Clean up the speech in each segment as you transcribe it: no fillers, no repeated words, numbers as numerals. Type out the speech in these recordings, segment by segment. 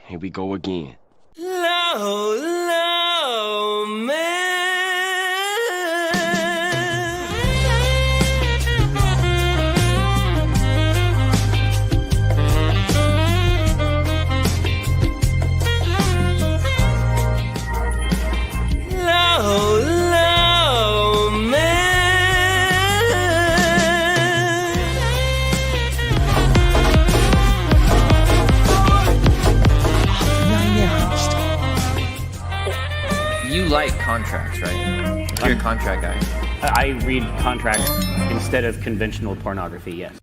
Here we go again. Low, low, man. Low, low, man. You like contracts, right? You're a contract guy. I read contracts instead of conventional pornography, yes.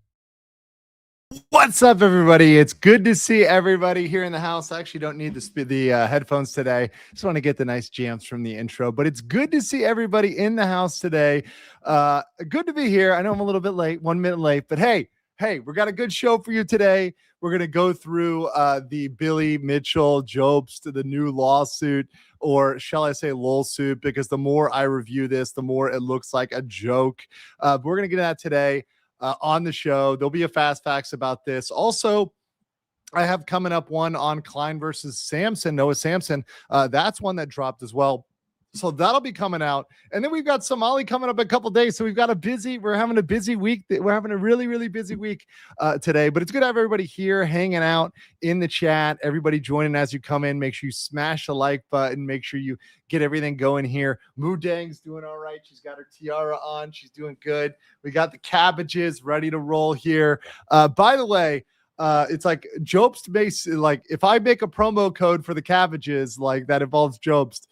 What's up, everybody? It's good to see everybody here in the house. I actually don't need the headphones today. Just want to get the nice jams from the intro, but it's good to see everybody in the house today. Good to be here. I know I'm a little bit late, 1 minute late, but hey, we got a good show for you today. We're going to go through the Billy Mitchell Jobst, the new lawsuit, or shall I say lol suit, because the more I review this, the more it looks like a joke. But we're going to get at today. On the show, there'll be a fast facts about this. Also, I have coming up one on Klein versus Samson, Noah Samson. That's one that dropped as well. So that'll be coming out. And then we've got Somali coming up in a couple days. So we're having a busy week. We're having a really, really busy week today. But it's good to have everybody here hanging out in the chat. Everybody joining as you come in. Make sure you smash the like button. Make sure you get everything going here. Moo Dang's doing all right. She's got her tiara on. She's doing good. We got the cabbages ready to roll here. By the way, it's like Jobst base. Like if I make a promo code for the cabbages, like that involves Jobst,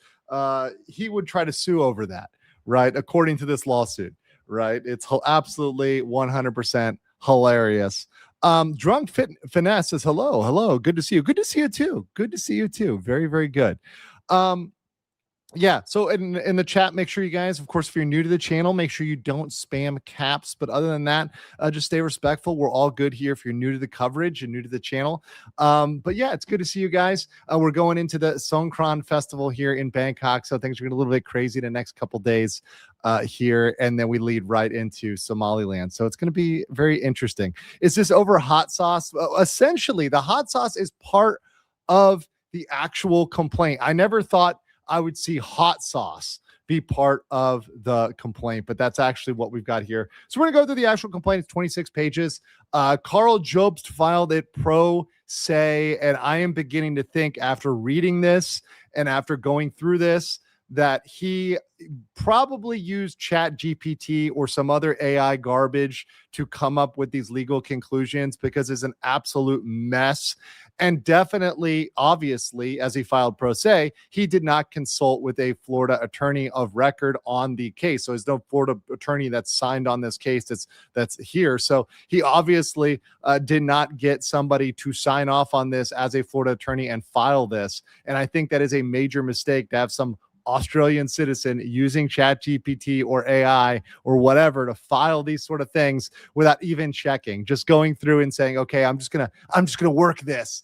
he would try to sue over that, right? According to this lawsuit, right? It's absolutely 100% hilarious. Drunk Finesse says, hello. Good to see you. Good to see you too. Very, very good. Yeah, so in the chat, make sure you guys, of course, if you're new to the channel, make sure you don't spam caps. But other than that, just stay respectful. We're all good here if you're new to the coverage and new to the channel. But yeah, it's good to see you guys. We're going into the Songkran Festival here in Bangkok, so things are getting a little bit crazy the next couple days here, and then we lead right into Somaliland. So it's going to be very interesting. Is this over hot sauce? Essentially, the hot sauce is part of the actual complaint. I never thought I would see hot sauce be part of the complaint, but that's actually what we've got here. So we're going to go through the actual complaint. It's 26 pages. Karl Jobst filed it pro se, and I am beginning to think after reading this and after going through this that he probably used Chat GPT or some other AI garbage to come up with these legal conclusions, because it's an absolute mess. And definitely, obviously, as he filed pro se, he did not consult with a Florida attorney of record on the case. So there's no Florida attorney that's signed on this case that's here. So he obviously did not get somebody to sign off on this as a Florida attorney and file this. And I think that is a major mistake to have some Australian citizen using Chat GPT or AI or whatever to file these sort of things without even checking, just going through and saying, okay, I'm just gonna work this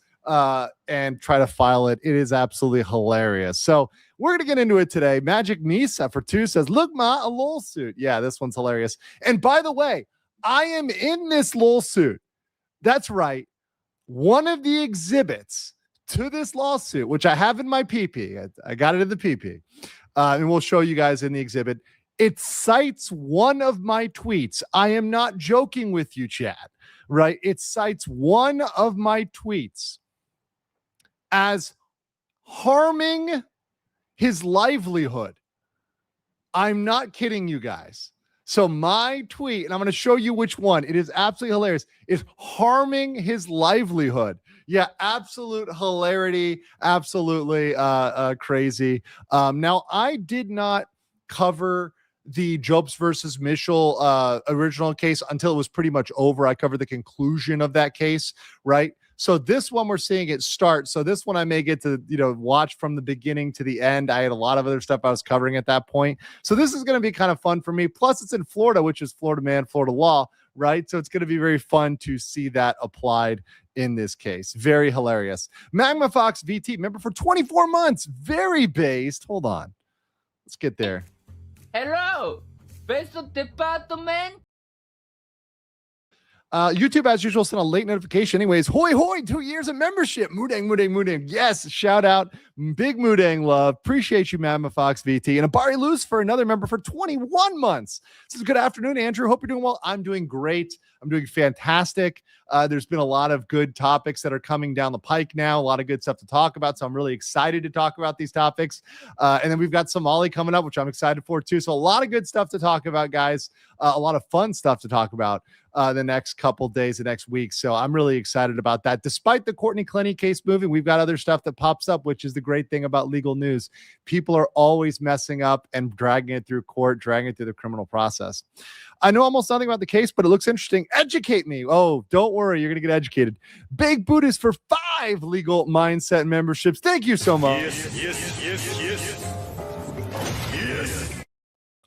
and try to file it. It is absolutely hilarious. So we're gonna get into it today. Magic Misa for 2 says, look, ma, a lol suit. Yeah, this one's hilarious. And by the way, I am in this lol suit. That's right. One of the exhibits to this lawsuit, which I have in my PP, I got it in the PP, and we'll show you guys in the exhibit. It cites one of my tweets. I am not joking with you, Chad, right? It cites one of my tweets as harming his livelihood. I'm not kidding you guys. So my tweet, and I'm going to show you which one, it is absolutely hilarious, is harming his livelihood. Yeah, absolute hilarity, absolutely crazy. Now, I did not cover the Jobst versus Mitchell original case until it was pretty much over. I covered the conclusion of that case, right? So this one we're seeing it start. So this one I may get to, watch from the beginning to the end. I had a lot of other stuff I was covering at that point. So this is going to be kind of fun for me. Plus it's in Florida, which is Florida man, Florida law, right? So it's going to be very fun to see that applied in this case. Very hilarious. Magma Fox VT, member for 24 months. Very based. Hold on. Let's get there. Hello, beso de pato, man. YouTube, as usual, sent a late notification. Anyways, hoy hoy, 2 years of membership. Mudang, mudang, mudang. Yes, shout out, big mudang love. Appreciate you, Mamma Fox VT. And Abari Luz for another member for 21 months. This is good afternoon, Andrew. Hope you're doing well. I'm doing great. I'm doing fantastic. There's been a lot of good topics that are coming down the pike now, a lot of good stuff to talk about. So I'm really excited to talk about these topics. And then we've got Somali coming up, which I'm excited for too. So a lot of good stuff to talk about, guys. A lot of fun stuff to talk about the next couple days, the next week. So I'm really excited about that. Despite the Courtney Clenny case moving, we've got other stuff that pops up, which is the great thing about legal news. People are always messing up and dragging it through court, dragging it through the criminal process. I know almost nothing about the case, but it looks interesting. Educate me. Oh, don't worry. You're going to get educated. Big Buddhist for 5 legal mindset memberships. Thank you so much. Yes.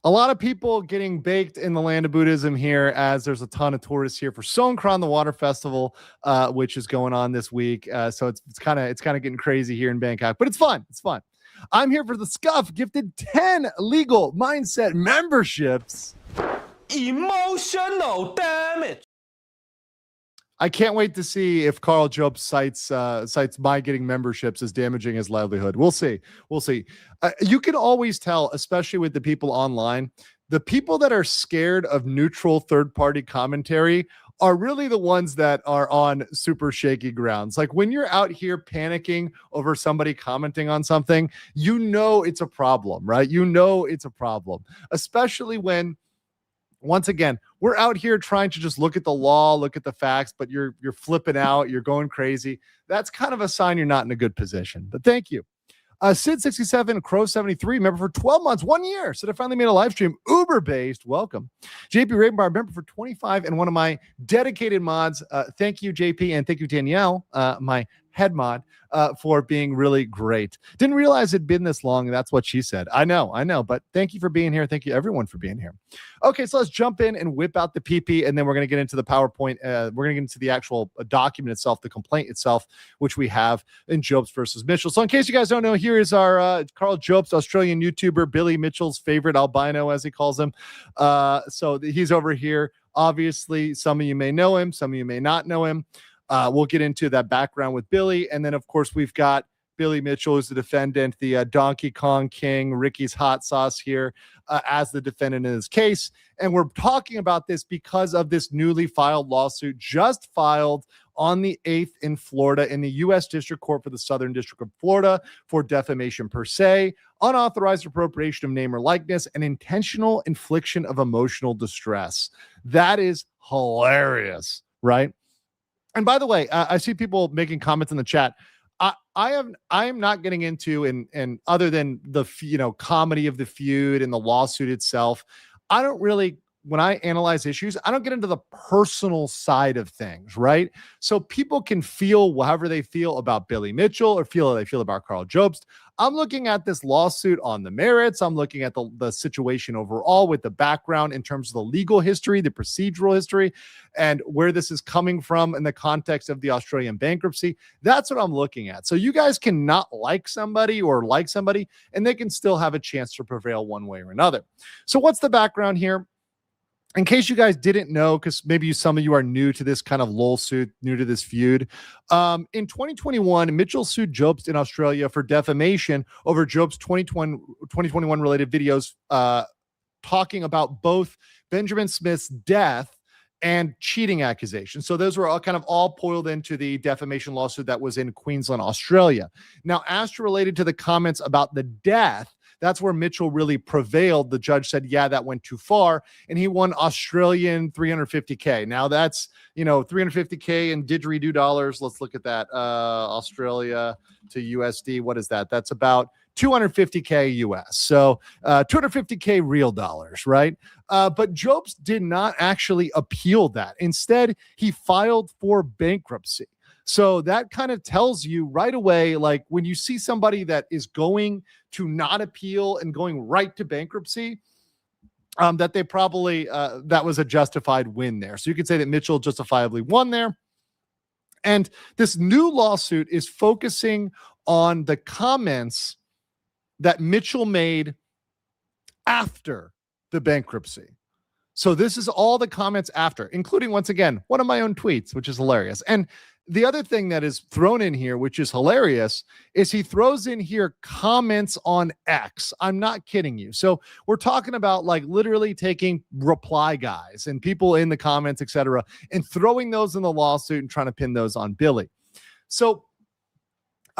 A lot of people getting baked in the land of Buddhism here, as there's a ton of tourists here for Songkran, the water festival, which is going on this week. So it's kind of getting crazy here in Bangkok, but it's fun. It's fun. I'm here for the Scuff, gifted 10 legal mindset memberships. Emotional damage. I can't wait to see if Karl Jobst cites my getting memberships as damaging his livelihood. We'll see. You can always tell, especially with the people online, the people that are scared of neutral third-party commentary are really the ones that are on super shaky grounds. Like when you're out here panicking over somebody commenting on something, you know it's a problem, right? You know it's a problem, especially when, once again, we're out here trying to just look at the law, look at the facts, but you're flipping out, you're going crazy. That's kind of a sign you're not in a good position. But thank you. Sid67, Crow73, member for 12 months, 1 year. So I finally made a live stream, Uber-based. Welcome. JP Ravenbar, member for 25, and one of my dedicated mods. Thank you, JP, and thank you, Danielle, my head mod, for being really great. Didn't realize it'd been this long. That's what she said. I know, but thank you for being here. Thank you, everyone, for being here. Okay, so let's jump in and whip out the PP, and then we're going to get into the PowerPoint. We're going to get into the actual document itself, the complaint itself, which we have in Jobst versus Mitchell. So in case you guys don't know, here is our Karl Jobst, Australian YouTuber, Billy Mitchell's favorite albino, as he calls him. So he's over here. Obviously, some of you may know him. Some of you may not know him. We'll get into that background with Billy. And then, of course, we've got Billy Mitchell, who's the defendant, the Donkey Kong King, Ricky's Hot Sauce here, as the defendant in this case. And we're talking about this because of this newly filed lawsuit just filed on the 8th in Florida in the U.S. District Court for the Southern District of Florida for defamation per se, unauthorized appropriation of name or likeness, and intentional infliction of emotional distress. That is hilarious, right? And by the way, I see people making comments in the chat. I am not getting into and other than the comedy of the feud and the lawsuit itself. I don't really, when I analyze issues, I don't get into the personal side of things, right? So people can feel however they feel about Billy Mitchell or feel how they feel about Karl Jobst. I'm looking at this lawsuit on the merits. I'm looking at the situation overall with the background in terms of the legal history, the procedural history, and where this is coming from in the context of the Australian bankruptcy. That's what I'm looking at. So you guys can not like somebody or like somebody, and they can still have a chance to prevail one way or another. So what's the background here? In case you guys didn't know, because maybe some of you are new to this kind of lawsuit, new to this feud, in 2021, Mitchell sued Jobst in Australia for defamation over Jobst's 2021 related videos talking about both Benjamin Smith's death and cheating accusations. So those were all boiled into the defamation lawsuit that was in Queensland, Australia. Now, as to related to the comments about the death, that's where Mitchell really prevailed. The judge said, yeah, that went too far. And he won Australian $350K. Now that's, $350K in didgeridoo dollars. Let's look at that. Australia to USD. What is that? That's about $250K US. So $250K real dollars, right? But Jobst did not actually appeal that. Instead, he filed for bankruptcy. So that kind of tells you right away, like when you see somebody that is going to not appeal and going right to bankruptcy, that they probably, that was a justified win there. So you could say that Mitchell justifiably won there. And this new lawsuit is focusing on the comments that Mitchell made after the bankruptcy. So this is all the comments after, including, once again, one of my own tweets, which is hilarious. And the other thing that is thrown in here, which is hilarious, is he throws in here comments on X. I'm not kidding you. So we're talking about like literally taking reply guys and people in the comments, etc., and throwing those in the lawsuit and trying to pin those on Billy. So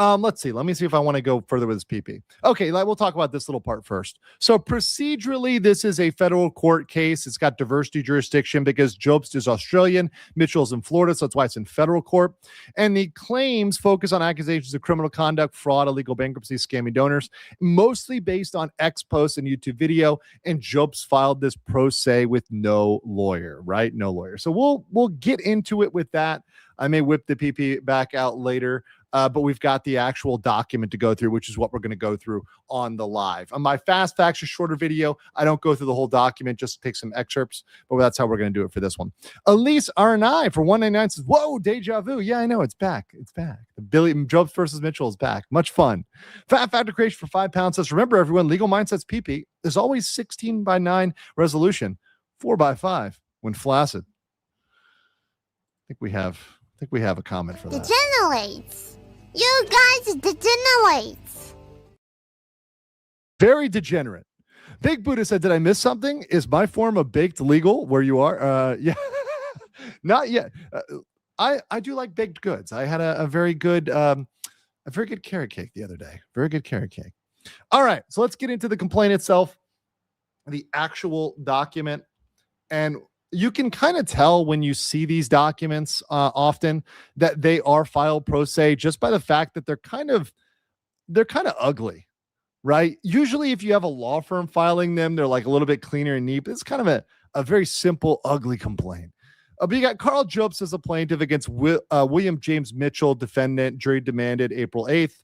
let's see. Let me see if I want to go further with this PP. Okay, we'll talk about this little part first. So procedurally, this is a federal court case. It's got diversity jurisdiction because Jobst is Australian, Mitchell's in Florida, so that's why it's in federal court. And the claims focus on accusations of criminal conduct, fraud, illegal bankruptcy, scamming donors, mostly based on X posts and YouTube video. And Jobst filed this pro se with no lawyer, right? No lawyer. So we'll get into it with that. I may whip the PP back out later. But we've got the actual document to go through, which is what we're going to go through on the live. On my fast facts, a shorter video, I don't go through the whole document, just take some excerpts, but that's how we're going to do it for this one. Elise R9 for 199 says, whoa, deja vu. Yeah, I know, it's back. It's back. The Billy Jobst versus Mitchell is back. Much fun. Fat Factor Creation for £5 says, remember everyone, Legal Mindsets PP, there's always 16:9 resolution, 4:5 when flaccid. I think we have a comment for that. Degenerates. You guys degenerates. Very degenerate. Big Buddha said, did I miss something? Is my form of baked legal where you are? Yeah, not yet. I do like baked goods. I had a very good carrot cake the other day. Very good carrot cake. All right, so let's get into the complaint itself, the actual document. And you can kind of tell when you see these documents often that they are filed pro se just by the fact that they're kind of ugly, right? Usually if you have a law firm filing them, they're like a little bit cleaner and neat. But it's kind of a very simple, ugly complaint. But you got Karl Jobst as a plaintiff against William James Mitchell, defendant, jury demanded April 8th.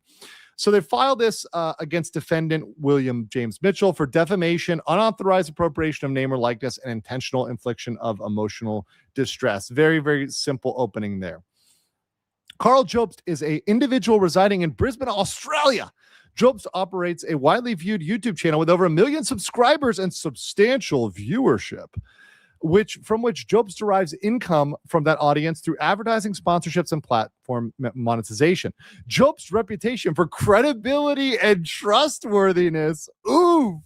So they filed this against defendant William James Mitchell for defamation, unauthorized appropriation of name or likeness, and intentional infliction of emotional distress. Very, very simple opening there. Karl Jobst is an individual residing in Brisbane, Australia. Jobst operates a widely viewed YouTube channel with over 1 million subscribers and substantial viewership, from which Jobst derives income from that audience through advertising, sponsorships, and platform monetization. Jobst's reputation for credibility and trustworthiness. Oof.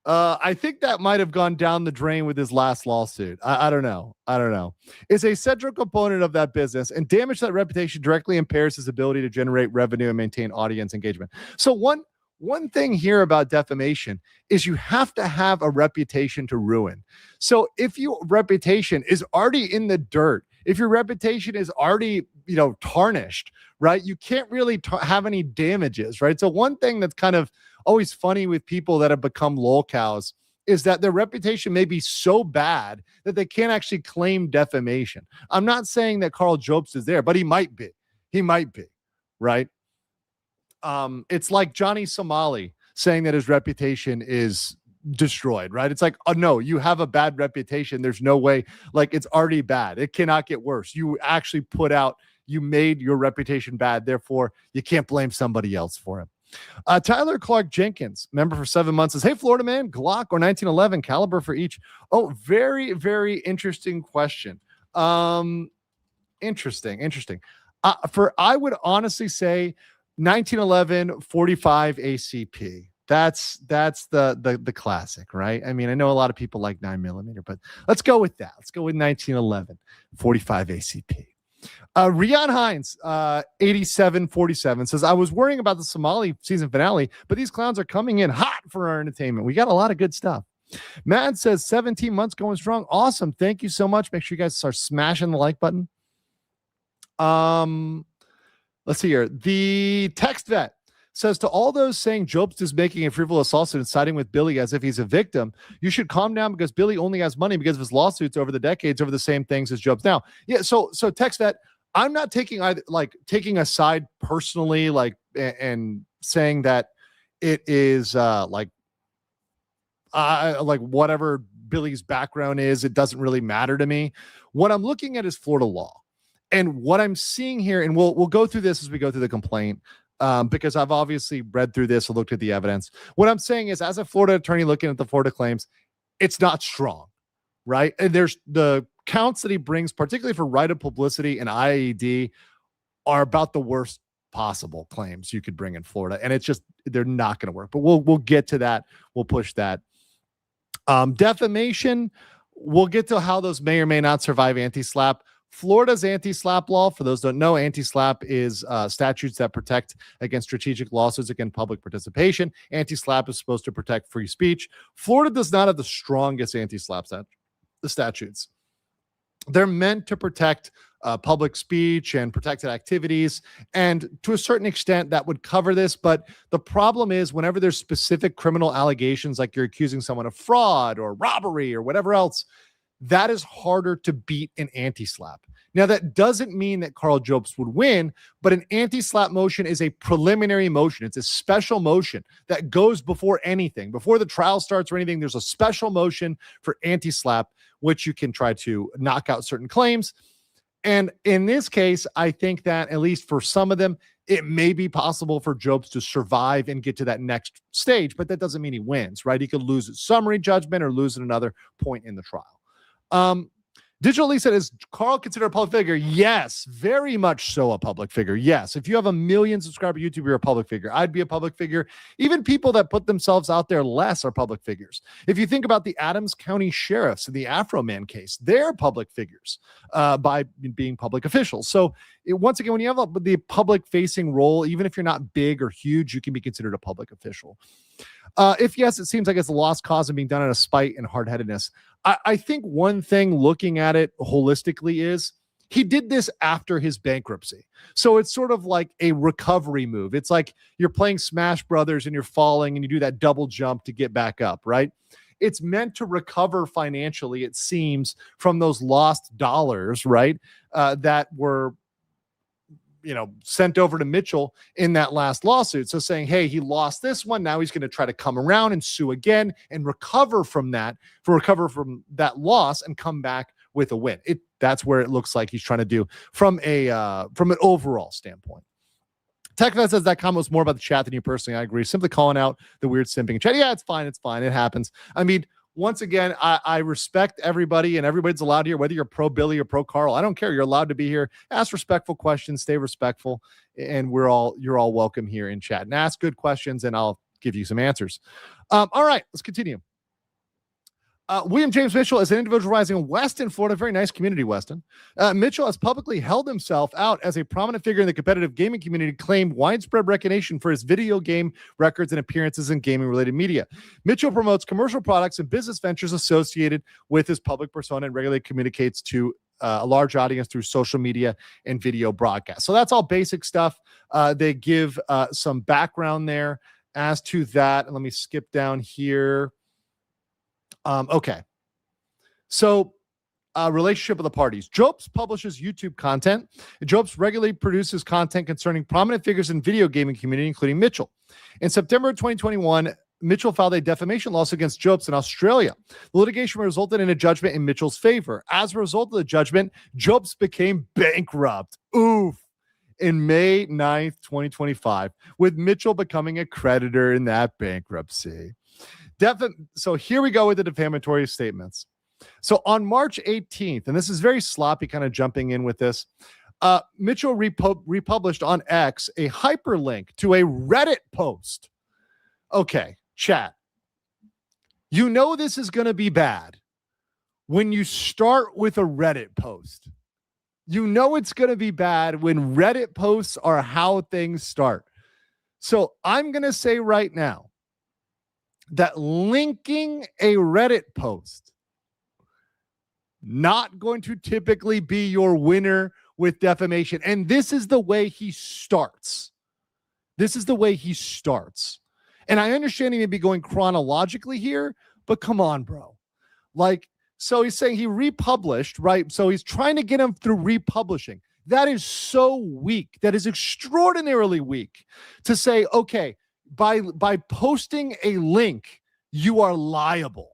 I think that might have gone down the drain with his last lawsuit. I don't know. Is a central component of that business, and damage to that reputation directly impairs his ability to generate revenue and maintain audience engagement. So one thing here about defamation is you have to have a reputation to ruin. So if your reputation is already in the dirt, if your reputation is already, tarnished, right? You can't really have any damages, right? So one thing that's kind of always funny with people that have become lolcows is that their reputation may be so bad that they can't actually claim defamation. I'm not saying that Karl Jobst is there, but he might be. Right? It's like Johnny Somali saying that his reputation is destroyed, right? It's like, oh no, you have a bad reputation. There's no way, like it's already bad. It cannot get worse. You actually you made your reputation bad. Therefore, you can't blame somebody else for it. Tyler Clark Jenkins, member for 7 months, says, hey, Florida man, Glock or 1911 caliber for each? Oh, very, very interesting question. Interesting. I would honestly say 1911 45 ACP. That's the classic, right? I mean, I know a lot of people like 9mm, but let's go with that. Let's go with 1911 45 ACP. Rian Hines, 8747 says, I was worrying about the Somali season finale, but these clowns are coming in hot for our entertainment. We got a lot of good stuff. Matt says 17 months going strong. Awesome. Thank you so much. Make sure you guys start smashing the like button. Let's see here. The text vet says, to all those saying Jobst is making a frivolous lawsuit and siding with Billy as if he's a victim, you should calm down because Billy only has money because of his lawsuits over the decades over the same things as Jobst. Now, yeah, so text vet, I'm not taking taking a side personally, and saying that it is like whatever Billy's background is, it doesn't really matter to me. What I'm looking at is Florida law. And what I'm seeing here, and we'll go through this as we go through the complaint, because I've obviously read through this and looked at the evidence. What I'm saying is, as a Florida attorney looking at the Florida claims, it's not strong, right? And there's the counts that he brings, particularly for right of publicity and IAED, are about the worst possible claims you could bring in Florida. And it's just, they're not going to work. But we'll get to that. We'll push that. Defamation, we'll get to how those may or may not survive anti-SLAPP. Florida's anti-SLAPP law, for those who don't know, anti-SLAPP is statutes that protect against strategic lawsuits against public participation. Anti-SLAPP is supposed to protect free speech. Florida does not have the strongest anti-SLAPP statutes. They're meant to protect public speech and protected activities. And to a certain extent, that would cover this. But the problem is whenever there's specific criminal allegations, like you're accusing someone of fraud or robbery or whatever else, that is harder to beat an anti-SLAPP. Now, that doesn't mean that Karl Jobst would win, but an anti-SLAPP motion is a preliminary motion. It's a special motion that goes before anything. Before the trial starts or anything, there's a special motion for anti-SLAPP, which you can try to knock out certain claims. And in this case, I think that at least for some of them, it may be possible for Jobst to survive and get to that next stage, but that doesn't mean he wins, right? He could lose at summary judgment or lose at another point in the trial. Digital Lee said, is Karl considered a public figure? Yes, very much so a public figure. Yes. If you have 1 million subscriber YouTube, you're a public figure. I'd be a public figure. Even people that put themselves out there less are public figures. If you think about the Adams County sheriffs in the Afro Man case, they're public figures by being public officials. So once again, when you have the public facing role, even if you're not big or huge, you can be considered a public official. If yes, it seems like it's a lost cause and being done out of spite and hard-headedness. I think one thing looking at it holistically is he did this after his bankruptcy. So it's sort of like a recovery move. It's like you're playing Smash Brothers and you're falling and you do that double jump to get back up, right? It's meant to recover financially, it seems, from those lost dollars, right? That were sent over to Mitchell in that last lawsuit. So saying, hey, he lost this one. Now he's going to try to come around and sue again and recover from that loss and come back with a win. That's where it looks like he's trying to do from an overall standpoint. TechFed says that comment was more about the chat than you personally. I agree. Simply calling out the weird simping in chat. Yeah, it's fine. It's fine. It happens. I mean, once again, I respect everybody, and everybody's allowed here, whether you're pro Billy or pro Karl. I don't care. You're allowed to be here. Ask respectful questions. Stay respectful, and you're all welcome here in chat. And ask good questions, and I'll give you some answers. All right, let's continue. William James Mitchell is an individual rising in Weston, Florida. Very nice community, Weston. Mitchell has publicly held himself out as a prominent figure in the competitive gaming community, claimed widespread recognition for his video game records and appearances in gaming-related media. Mitchell promotes commercial products and business ventures associated with his public persona and regularly communicates to a large audience through social media and video broadcasts. So that's all basic stuff. They give some background there as to that. And let me skip down here. Okay. So, relationship of the parties. Jobst publishes YouTube content. Jobst regularly produces content concerning prominent figures in video gaming community, including Mitchell. In September 2021, Mitchell filed a defamation lawsuit against Jobst in Australia. The litigation resulted in a judgment in Mitchell's favor. As a result of the judgment, Jobst became bankrupt. Oof. In May 9th, 2025, with Mitchell becoming a creditor in that bankruptcy. So here we go with the defamatory statements. So on March 18th, and this is very sloppy, kind of jumping in with this, Mitchell republished on X a hyperlink to a Reddit post. Okay, chat. You know this is going to be bad when you start with a Reddit post. You know it's going to be bad when Reddit posts are how things start. So I'm going to say right now, that linking a Reddit post not going to typically be your winner with defamation. And this is the way he starts. This is the way he starts. And I understand he may be going chronologically here, but come on, bro. So he's saying he republished, right? So he's trying to get him through republishing. That is so weak. That is extraordinarily weak to say, okay, by posting a link, you are liable.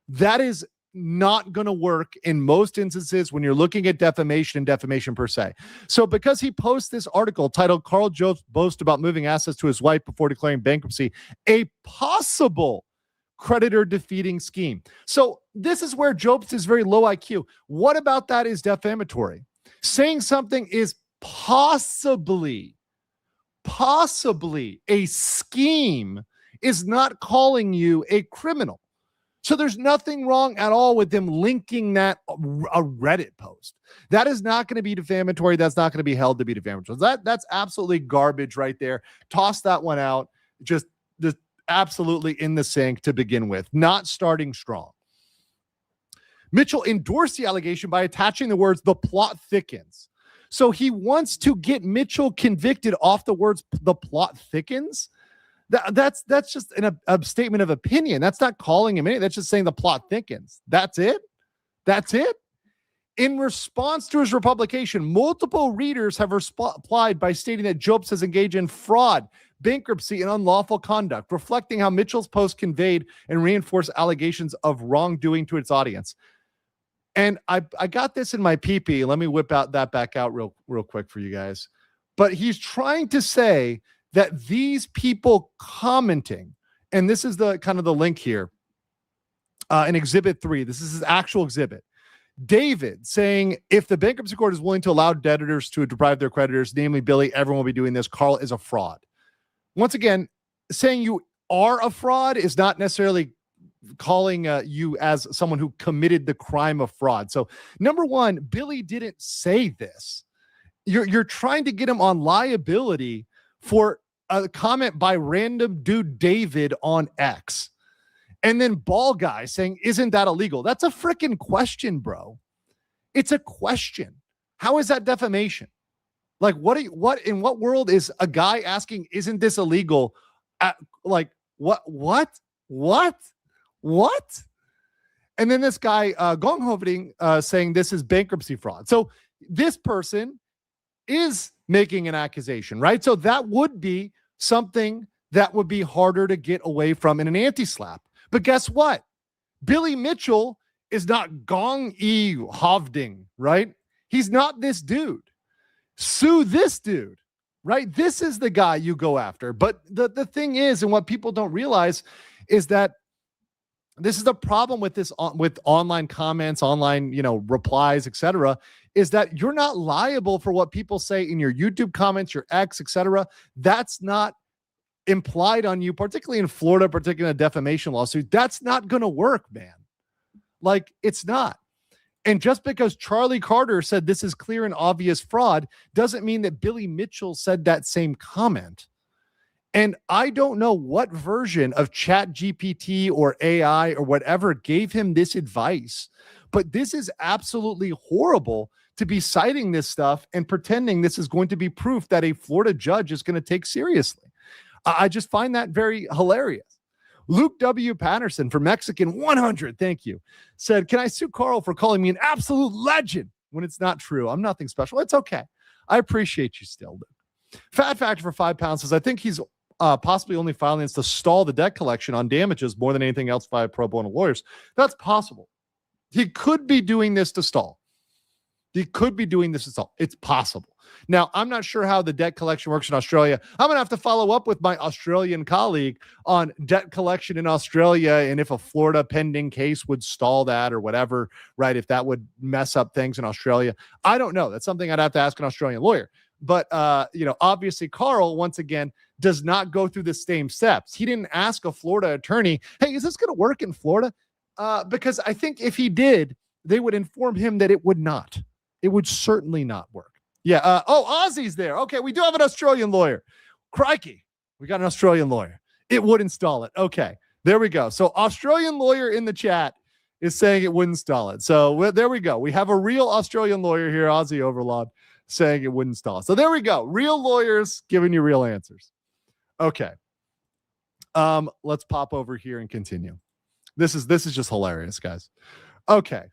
That is not going to work in most instances when you're looking at defamation and defamation per se. So because he posts this article titled Karl Jobst boasts about moving assets to his wife before declaring bankruptcy, a possible creditor defeating scheme. So this is where Jobst is very low IQ. What about that is defamatory? Saying something is possibly a scheme is not calling you a criminal. So there's nothing wrong at all with them linking that a Reddit post. That is not going to be defamatory. That's not going to be held to be defamatory. That's absolutely garbage right there. Toss that one out. Just absolutely in the sink to begin with. Not starting strong. Mitchell endorsed the allegation by attaching the words, "the plot thickens." So he wants to get Mitchell convicted off the words, "the plot thickens." That's just a statement of opinion. That's not calling him anything. That's just saying the plot thickens. That's it. In response to his republication, multiple readers have replied by stating that Jobst has engaged in fraud, bankruptcy, and unlawful conduct, reflecting how Mitchell's post conveyed and reinforced allegations of wrongdoing to its audience. And I got this in my PP. Let me whip that back out real quick for you guys. But he's trying to say that these people commenting, and this is the kind of the link here in Exhibit 3. This is his actual exhibit. David saying, if the bankruptcy court is willing to allow debtors to deprive their creditors, namely Billy, everyone will be doing this. Karl is a fraud. Once again, saying you are a fraud is not necessarily calling you as someone who committed the crime of fraud. So number one, Billy didn't say this. You're trying to get him on liability for a comment by random dude David on X. And then Ball Guy saying, isn't that illegal? That's a freaking question, bro. It's a question. How is that defamation? Like, what in what world is a guy asking, isn't this illegal? What? And then this guy, Gong Hovding, saying this is bankruptcy fraud. So this person is making an accusation, right? So that would be something that would be harder to get away from in an anti-slap. But guess what? Billy Mitchell is not Gong Hovding, right? He's not this dude. Sue this dude, right? This is the guy you go after. But the thing is, and what people don't realize is that this is the problem with this, with online comments, online, replies, etc., is that you're not liable for what people say in your YouTube comments, your X, etc. That's not implied on you, particularly in Florida, particularly in a defamation lawsuit. That's not going to work, man. Like, it's not. And just because Charlie Carter said this is clear and obvious fraud doesn't mean that Billy Mitchell said that same comment. And I don't know what version of ChatGPT or AI or whatever gave him this advice, but this is absolutely horrible to be citing this stuff and pretending this is going to be proof that a Florida judge is going to take seriously. I just find that very hilarious. Luke W. Patterson from Mexican 100, thank you, said, can I sue Karl for calling me an absolute legend when it's not true? I'm nothing special. It's okay. I appreciate you still, Luke. Fat Factor for £5 says, I think he's possibly only filing this to stall the debt collection on damages more than anything else via pro bono lawyers. That's possible. He could be doing this to stall. It's possible. Now, I'm not sure how the debt collection works in Australia. I'm going to have to follow up with my Australian colleague on debt collection in Australia and if a Florida pending case would stall that or whatever, right? If that would mess up things in Australia. I don't know. That's something I'd have to ask an Australian lawyer. But, obviously Karl, once again, does not go through the same steps. He didn't ask a Florida attorney, hey, is this going to work in Florida? Because I think if he did, they would inform him that it would not. It would certainly not work. Yeah. Ozzy's there. Okay. We do have an Australian lawyer. Crikey. We got an Australian lawyer. It would install it. Okay. There we go. So Australian lawyer in the chat is saying it wouldn't install it. So there we go. We have a real Australian lawyer here, Aussie Overlord, saying it wouldn't install it. So there we go. Real lawyers giving you real answers. Okay. Let's pop over here and continue. This is just hilarious, guys. Okay.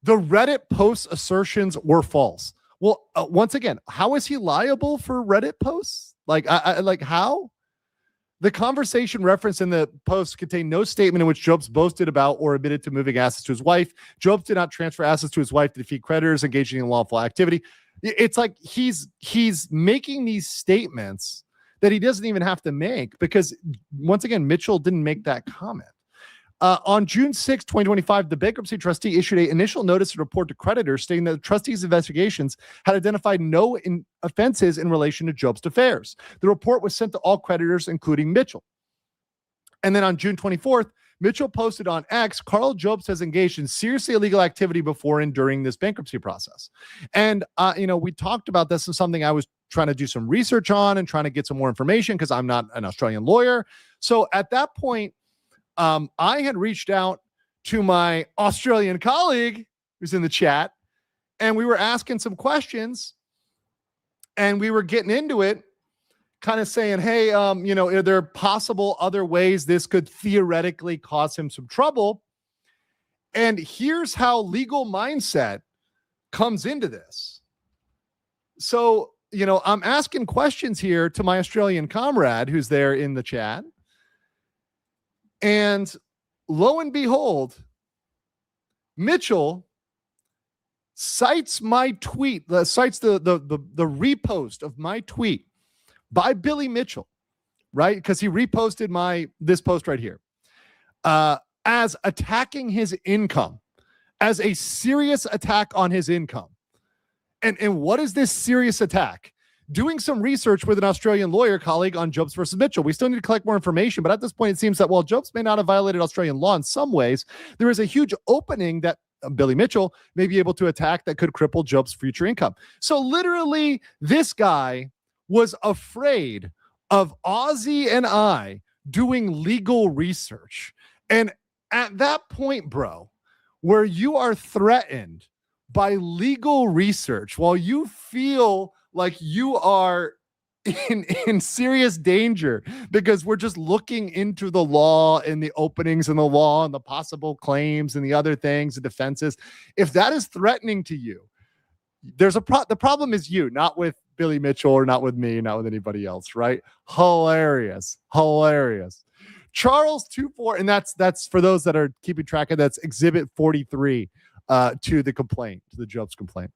The Reddit post assertions were false. Well, once again, how is he liable for Reddit posts? Like how? The conversation referenced in the post contained no statement in which Jobst boasted about or admitted to moving assets to his wife. Jobst did not transfer assets to his wife to defeat creditors engaging in lawful activity. It's like he's making these statements that he doesn't even have to make because, once again, Mitchell didn't make that comment. On June 6, 2025, the bankruptcy trustee issued an initial notice and report to creditors stating that the trustee's investigations had identified no offenses in relation to Jobst affairs. The report was sent to all creditors, including Mitchell. And then on June 24th, Mitchell posted on X, Karl Jobst has engaged in seriously illegal activity before and during this bankruptcy process. And, we talked about this as something I was trying to do some research on and trying to get some more information because I'm not an Australian lawyer. So at that point, I had reached out to my Australian colleague who's in the chat, and we were asking some questions and we were getting into it, kind of saying, hey, are there possible other ways this could theoretically cause him some trouble? And here's how legal mindset comes into this. So, I'm asking questions here to my Australian comrade who's there in the chat. And lo and behold, Mitchell cites my tweet, cites the repost of my tweet by Billy Mitchell, right? Because he reposted this post right here as attacking his income, as a serious attack on his income. And what is this serious attack? Doing some research with an Australian lawyer colleague on Jobst versus Mitchell. We still need to collect more information, but at this point, it seems that while Jobst may not have violated Australian law in some ways, there is a huge opening that Billy Mitchell may be able to attack that could cripple Jobst's future income. So literally, this guy was afraid of Ozzy and I doing legal research. And at that point, bro, where you are threatened by legal research, while you feel like you are in serious danger because we're just looking into the law and the openings in the law and the possible claims and the other things, the defenses. If that is threatening to you, there's the problem is you, not with Billy Mitchell or not with me, not with anybody else, right? Hilarious. Charles 24, and that's for those that are keeping track of, that's exhibit 43 to the complaint, to the Jobst complaint.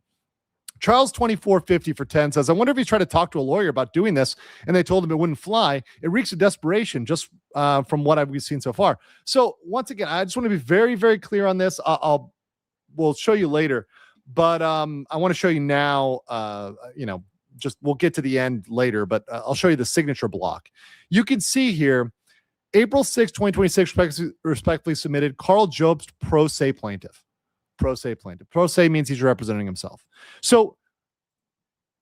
Charles 2450 for 10 says, I wonder if he's tried to talk to a lawyer about doing this and they told him it wouldn't fly. It reeks of desperation just from what we've seen so far. So once again, I just want to be very, very clear on this. We'll show you later, but I want to show you now, we'll get to the end later, but I'll show you the signature block. You can see here, April 6, 2026, respectfully submitted, Karl Jobst, pro se plaintiff. Pro se plaintiff. Pro se means he's representing himself. So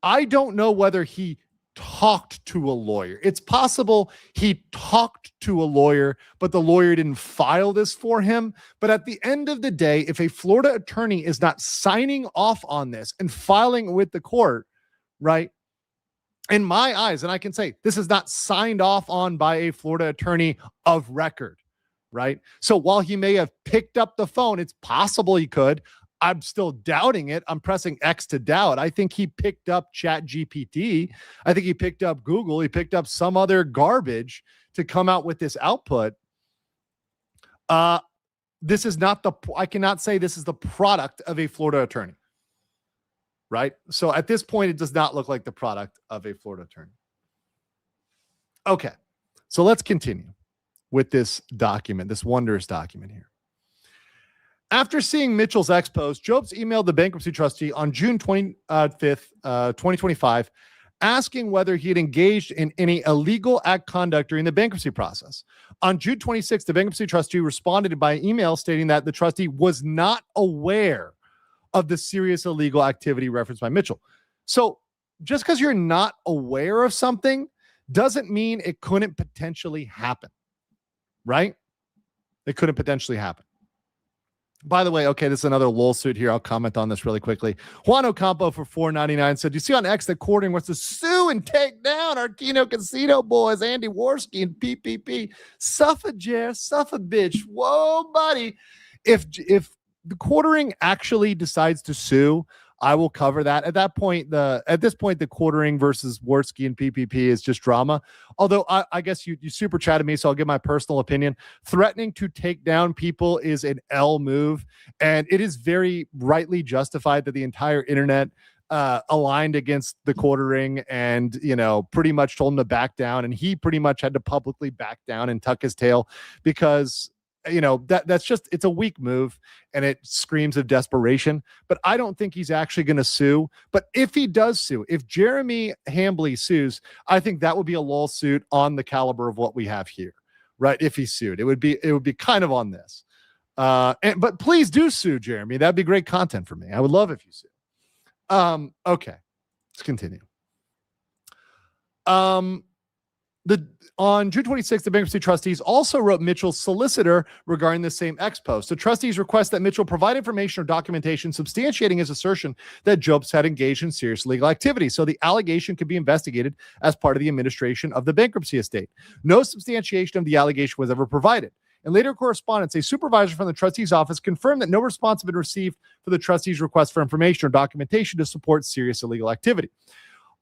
I don't know whether he talked to a lawyer. It's possible he talked to a lawyer, but the lawyer didn't file this for him. But at the end of the day, if a Florida attorney is not signing off on this and filing with the court, right? In my eyes, and I can say this is not signed off on by a Florida attorney of record. Right. So while he may have picked up the phone, it's possible he could. I'm still doubting it. I'm pressing X to doubt. I think he picked up ChatGPT. I think he picked up Google. He picked up some other garbage to come out with this output. This is not I cannot say this is the product of a Florida attorney. Right. So at this point, it does not look like the product of a Florida attorney. Okay. So let's continue with this document, this wondrous document here. After seeing Mitchell's X post, Jobst emailed the bankruptcy trustee on June 25th, 2025, asking whether he had engaged in any illegal conduct during the bankruptcy process. On June 26th, the bankruptcy trustee responded by email stating that the trustee was not aware of the serious illegal activity referenced by Mitchell. So just because you're not aware of something doesn't mean it couldn't potentially happen. Right? It couldn't potentially happen. By the way, okay, this is another lol suit here. I'll comment on this really quickly. Juan Ocampo for $4.99 said, you see on X that Courting wants to sue and take down our Keno Casino boys, Andy Worski and PPP. Suffer, Jer, suffer, bitch. Whoa, buddy. If the Courting actually decides to sue, I will cover that. At this point, the Quartering versus Worski and PPP is just drama. Although I guess you super chatted me, so I'll give my personal opinion. Threatening to take down people is an L move, and it is very rightly justified that the entire internet aligned against the Quartering and, pretty much told him to back down, and he pretty much had to publicly back down and tuck his tail because that's just, it's a weak move and it screams of desperation, but I don't think he's actually going to sue. But if he does sue, if Jeremy Hambly sues, I think that would be a lawsuit on the caliber of what we have here, right? If he sued, it would be kind of on this. But please do sue Jeremy. That'd be great content for me. I would love if you sue. Okay, let's continue. On June 26th, the bankruptcy trustees also wrote Mitchell's solicitor regarding the same X post. The trustees request that Mitchell provide information or documentation substantiating his assertion that Jobst had engaged in serious legal activity, so the allegation could be investigated as part of the administration of the bankruptcy estate. No substantiation of the allegation was ever provided. In later correspondence, a supervisor from the trustee's office confirmed that no response had been received for the trustee's request for information or documentation to support serious illegal activity.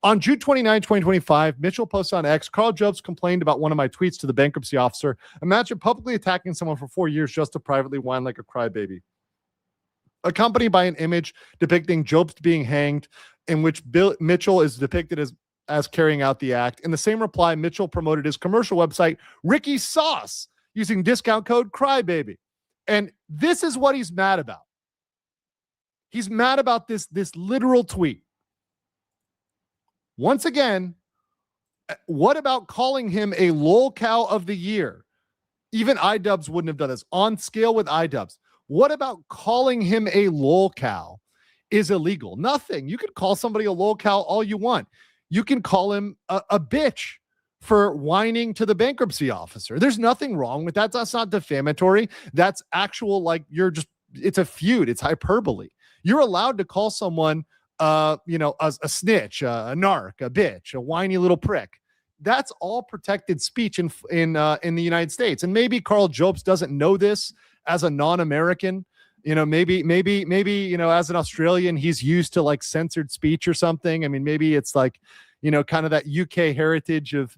On June 29, 2025, Mitchell posted on X, Karl Jobst complained about one of my tweets to the bankruptcy officer. Imagine publicly attacking someone for 4 years just to privately whine like a crybaby. Accompanied by an image depicting Jobst being hanged, in which Mitchell is depicted as carrying out the act. In the same reply, Mitchell promoted his commercial website, Ricky Sauce, using discount code crybaby. And this is what he's mad about. He's mad about this literal tweet. Once again, what about calling him a lolcow of the year? Even iDubbbz wouldn't have done this. On scale with iDubbbz. What about calling him a lolcow is illegal? Nothing. You can call somebody a lolcow all you want. You can call him a bitch for whining to the bankruptcy officer. There's nothing wrong with that. That's not defamatory. That's actual, like, it's a feud. It's hyperbole. You're allowed to call someone a snitch, a narc, a bitch, a whiny little prick. That's all protected speech in the United States. And maybe Karl Jobst doesn't know this as a non-American. Maybe as an Australian, he's used to like censored speech or something. I mean, maybe it's like, kind of that UK heritage of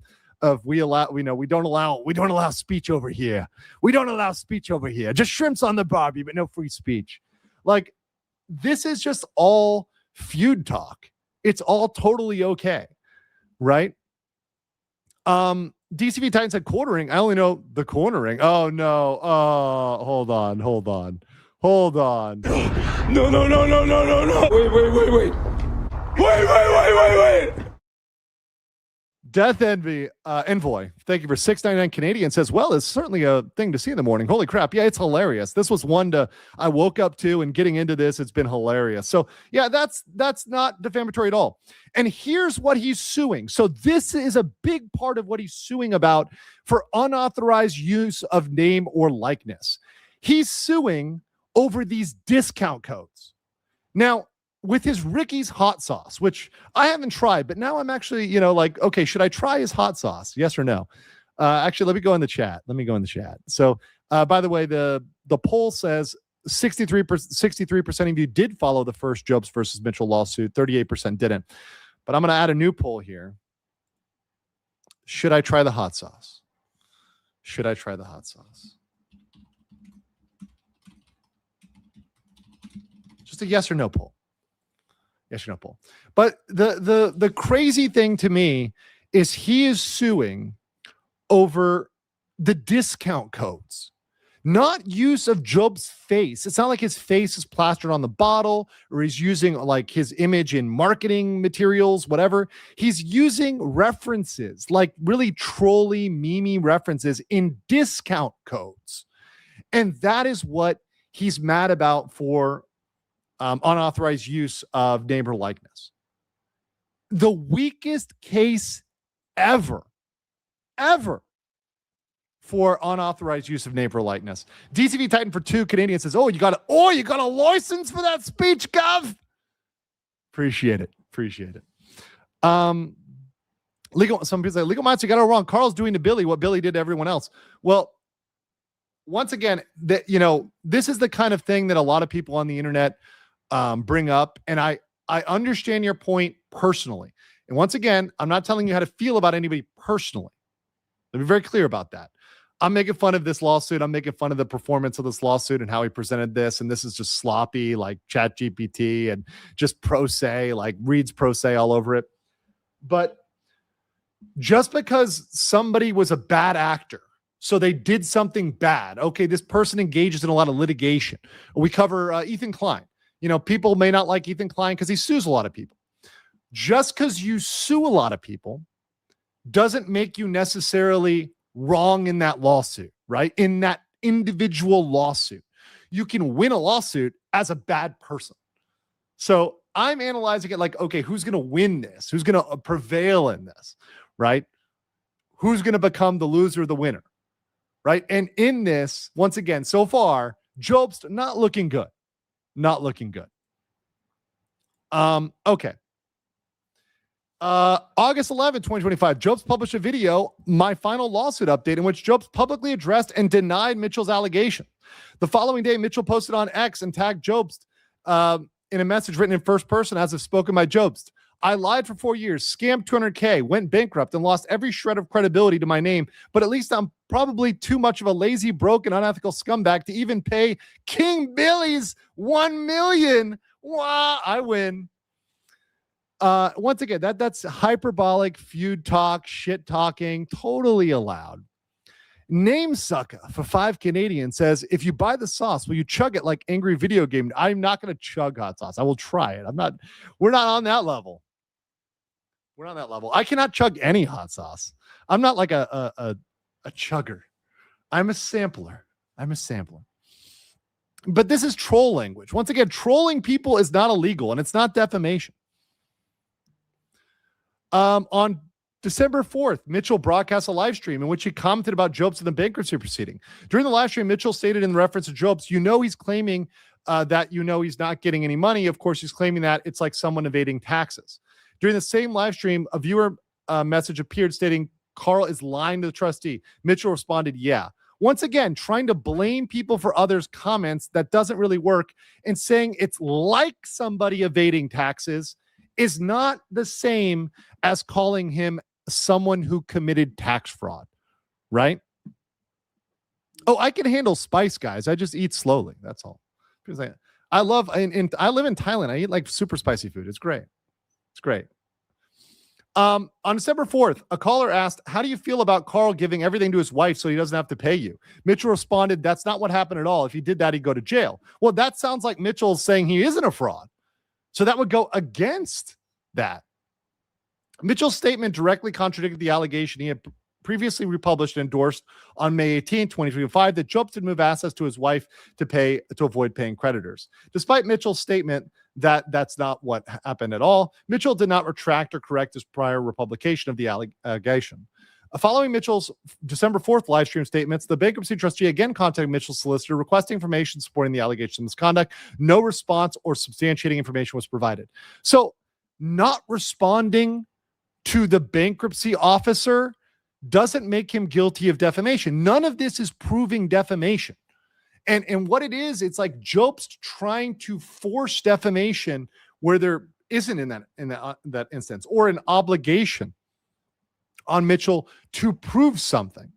we don't allow speech over here. We don't allow speech over here. Just shrimps on the barbie, but no free speech. Like, this is just all feud talk. It's all totally okay, right? DCV Titan said quartering. I only know the cornering. Oh no. Oh, hold on. No. Wait. Death Envoy, thank you for $6.99 Canadian, says, well, it's certainly a thing to see in the morning. Holy crap. Yeah, it's hilarious. This was one I woke up to, and getting into this, it's been hilarious. So yeah, that's not defamatory at all. And here's what he's suing. So this is a big part of what he's suing about for unauthorized use of name or likeness. He's suing over these discount codes. Now, with his Ricky's hot sauce, which I haven't tried, but now I'm actually, okay, should I try his hot sauce? Yes or no? Actually, let me go in the chat. So, by the way, the poll says 63% of you did follow the first Jobst versus Mitchell lawsuit. 38% didn't. But I'm going to add a new poll here. Should I try the hot sauce? Just a yes or no poll. But the crazy thing to me is he is suing over the discount codes, not use of Jobst's face. It's not like his face is plastered on the bottle or he's using like his image in marketing materials, whatever. He's using references, like really trolly, memey references in discount codes. And that is what he's mad about for unauthorized use of name or likeness. The weakest case ever for unauthorized use of name or likeness. DCV Titan for 2 Canadian says, you got a license for that speech, Gov. Appreciate it. Some people say legal minds got it wrong. Karl's doing to Billy what Billy did to everyone else. Well, once again, this is the kind of thing that a lot of people on the internet bring up, and I understand your point personally. And once again, I'm not telling you how to feel about anybody personally. Let me be very clear about that. I'm making fun of this lawsuit. I'm making fun of the performance of this lawsuit and how he presented this. And this is just sloppy, like ChatGPT and just pro se, like reads pro se all over it. But just because somebody was a bad actor So they did something bad. Okay, this person engages in a lot of litigation. We cover Ethan Klein. You know, people may not like Ethan Klein because he sues a lot of people. Just because you sue a lot of people doesn't make you necessarily wrong in that lawsuit, right? In that individual lawsuit. You can win a lawsuit as a bad person. So I'm analyzing it like, okay, who's going to win this? Who's going to prevail in this, right? Who's going to become the loser or the winner, right? And in this, once again, so far, Jobst not looking good. Not looking good. Okay. August 11, 2025, Jobst published a video, My Final Lawsuit Update, in which Jobst publicly addressed and denied Mitchell's allegation. The following day, Mitchell posted on X and tagged Jobst in a message written in first person as if spoken by Jobst. I lied for 4 years, scammed $200K, went bankrupt, and lost every shred of credibility to my name, but at least I'm probably too much of a lazy, broke, and unethical scumbag to even pay King Billy's $1 million. Wow, I win. Once again, that's hyperbolic feud talk, shit talking, totally allowed. Namesucker for 5 Canadian says, if you buy the sauce, will you chug it like angry video game? I'm not going to chug hot sauce. I will try it. We're not on that level. We're on that level. I cannot chug any hot sauce. I'm not like a chugger. I'm a sampler. But this is troll language. Once again, trolling people is not illegal and it's not defamation. On December 4th, Mitchell broadcast a live stream in which he commented about Jobst in the bankruptcy proceeding. During the live stream, Mitchell stated in reference to Jobst, he's claiming that he's not getting any money. Of course, he's claiming that it's like someone evading taxes. During the same live stream, a viewer message appeared stating, Karl is lying to the trustee. Mitchell responded, yeah. Once again, trying to blame people for others' comments that doesn't really work and saying it's like somebody evading taxes is not the same as calling him someone who committed tax fraud, right? Oh, I can handle spice, guys. I just eat slowly. That's all. Because I live in Thailand. I eat like super spicy food. It's great. It's great. On December 4th, a caller asked, how do you feel about Karl giving everything to his wife so he doesn't have to pay you? Mitchell responded, that's not what happened at all. If he did that, he'd go to jail. Well, that sounds like Mitchell's saying he isn't a fraud. So that would go against that. Mitchell's statement directly contradicted the allegation he had previously republished and endorsed on May 18, 2025, that Jobst had moved assets to his wife to avoid paying creditors. Despite Mitchell's statement that that's not what happened at all, Mitchell did not retract or correct his prior republication of the allegation. Following Mitchell's December 4th live stream statements, the bankruptcy trustee again contacted Mitchell's solicitor requesting information supporting the allegation of misconduct. No response or substantiating information was provided. So not responding to the bankruptcy officer doesn't make him guilty of defamation. None of this is proving defamation. And what it is, it's like Jobst trying to force defamation where there isn't in that instance, or an obligation on Mitchell to prove something.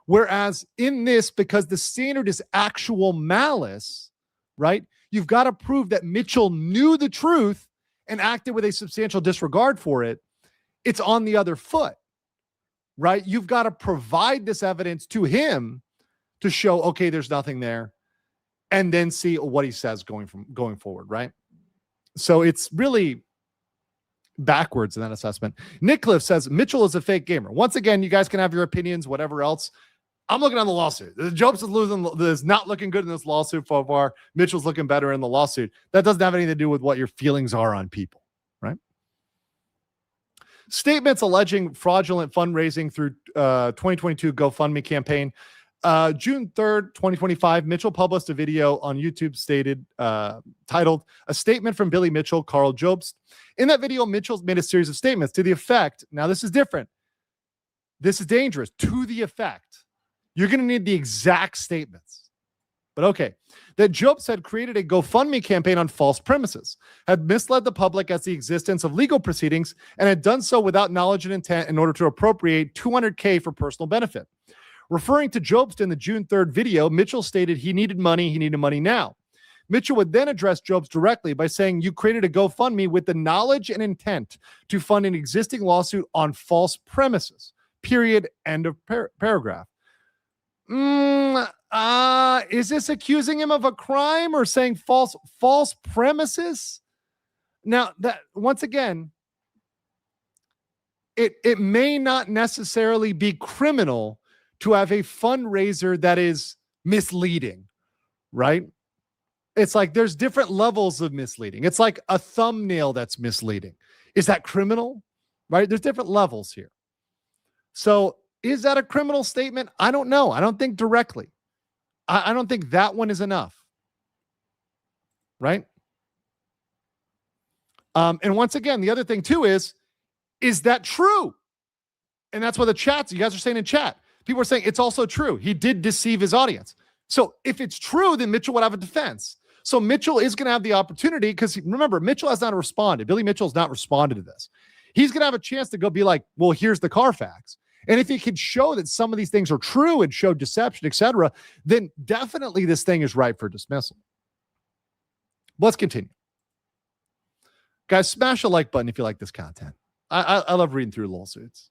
Whereas in this, because the standard is actual malice, right? You've got to prove that Mitchell knew the truth and acted with a substantial disregard for it. It's on the other foot, right? You've got to provide this evidence to him to show, okay, there's nothing there, and then see what he says going forward, right? So it's really backwards in that assessment. Nick Cliff says Mitchell is a fake gamer. Once again, you guys can have your opinions, whatever else. I'm looking on the lawsuit. Jobst is not looking good in this lawsuit so far. Mitchell's looking better in the lawsuit. That doesn't have anything to do with what your feelings are on people, right? Statements alleging fraudulent fundraising through 2022 GoFundMe campaign. June 3rd, 2025, Mitchell published a video on YouTube titled A Statement from Billy Mitchell, Karl Jobst. In that video, Mitchell made a series of statements to the effect, now this is different. This is dangerous, to the effect. You're going to need the exact statements. But okay, that Jobst had created a GoFundMe campaign on false premises, had misled the public as the existence of legal proceedings, and had done so without knowledge and intent in order to appropriate $200K for personal benefit. Referring to Jobst in the June 3rd video, Mitchell stated he needed money now. Mitchell would then address Jobst directly by saying, you created a GoFundMe with the knowledge and intent to fund an existing lawsuit on false premises, period, end of paragraph. Is this accusing him of a crime or saying false premises? Now, that once again, it may not necessarily be criminal to have a fundraiser that is misleading, right? It's like there's different levels of misleading. It's like a thumbnail that's misleading. Is that criminal? Right? There's different levels here. So is that a criminal statement? I don't know. I don't think directly. I don't think that one is enough. Right? And once again, the other thing too is that true? And that's what the chats, you guys are saying in chat. People are saying it's also true. He did deceive his audience. So if it's true, then Mitchell would have a defense. So Mitchell is going to have the opportunity because remember, Mitchell has not responded. Billy Mitchell's not responded to this. He's going to have a chance to go be like, well, here's the Carfax. And if he can show that some of these things are true and show deception, etc., then definitely this thing is ripe for dismissal. Let's continue. Guys, smash a like button if you like this content. I love reading through lawsuits.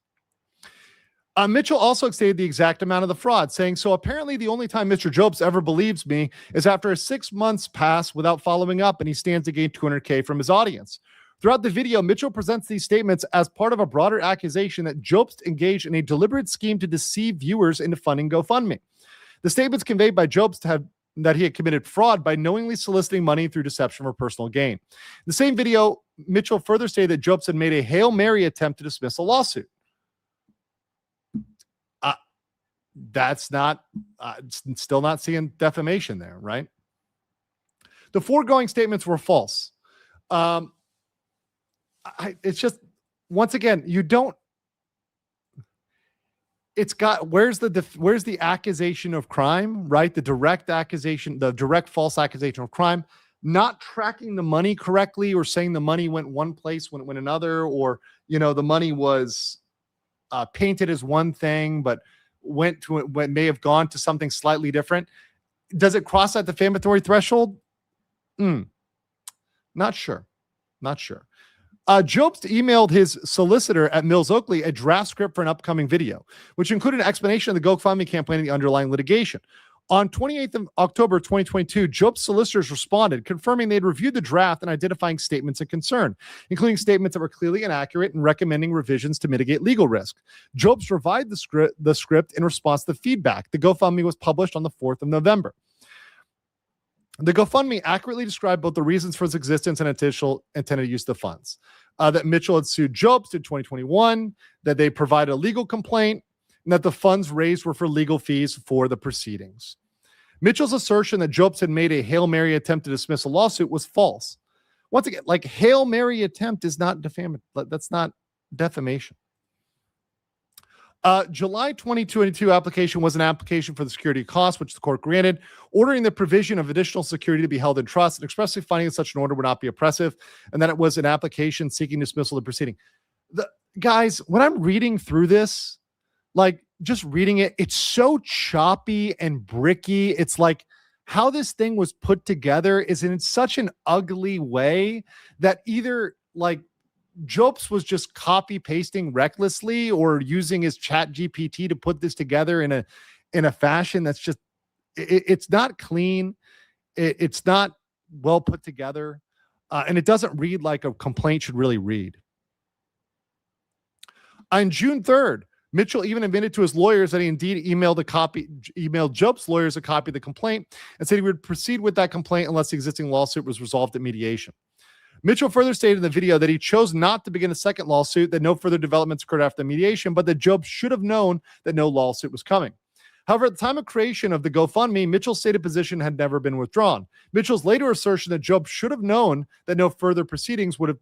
Mitchell also stated the exact amount of the fraud, saying, so apparently the only time Mr. Jobst ever believes me is after 6 months pass without following up and he stands to gain $200K from his audience. Throughout the video, Mitchell presents these statements as part of a broader accusation that Jobst engaged in a deliberate scheme to deceive viewers into funding GoFundMe. The statements conveyed by Jobst that he had committed fraud by knowingly soliciting money through deception for personal gain. In the same video, Mitchell further stated that Jobst had made a Hail Mary attempt to dismiss a lawsuit. That's not, still not seeing defamation there, right? The foregoing statements were false. It's just, once again, you don't, it's got, where's the accusation of crime, right? The direct accusation, the direct false accusation of crime, not tracking the money correctly or saying the money went one place when it went another, or, you know, the money was painted as one thing, but may have gone to something slightly different. Does it cross that defamatory threshold? Not sure. Jobst emailed his solicitor at Mills Oakley a draft script for an upcoming video, which included an explanation of the GoFundMe campaign and the underlying litigation. On 28th of October 2022, Jobst's solicitors responded, confirming they'd reviewed the draft and identifying statements of concern, including statements that were clearly inaccurate and recommending revisions to mitigate legal risk. Jobst revised the script in response to feedback. The GoFundMe was published on the 4th of November. The GoFundMe accurately described both the reasons for its existence and initial intended use of the funds. That Mitchell had sued Jobst in 2021, that they provided a legal complaint, and that the funds raised were for legal fees for the proceedings. Mitchell's assertion that Jobst had made a Hail Mary attempt to dismiss a lawsuit was false. Once again, like, Hail Mary attempt is not defamation. That's not defamation. July 2022 application was an application for the security costs, which the court granted, ordering the provision of additional security to be held in trust and expressly finding that such an order would not be oppressive, and that it was an application seeking dismissal of the proceeding. Guys, when I'm reading through this, like, just reading it, it's so choppy and bricky. It's like how this thing was put together is in such an ugly way that either, like, Jobst was just copy pasting recklessly or using his chat GPT to put this together in a fashion that's just, it's not clean. It's not well put together. And it doesn't read like a complaint should really read. On June 3rd, Mitchell even admitted to his lawyers that he indeed emailed Jobst's lawyers a copy of the complaint and said he would proceed with that complaint unless the existing lawsuit was resolved at mediation. Mitchell further stated in the video that he chose not to begin a second lawsuit, that no further developments occurred after the mediation, but that Jobst should have known that no lawsuit was coming. However, at the time of creation of the GoFundMe, Mitchell's stated position had never been withdrawn. Mitchell's later assertion that Jobst should have known that no further proceedings would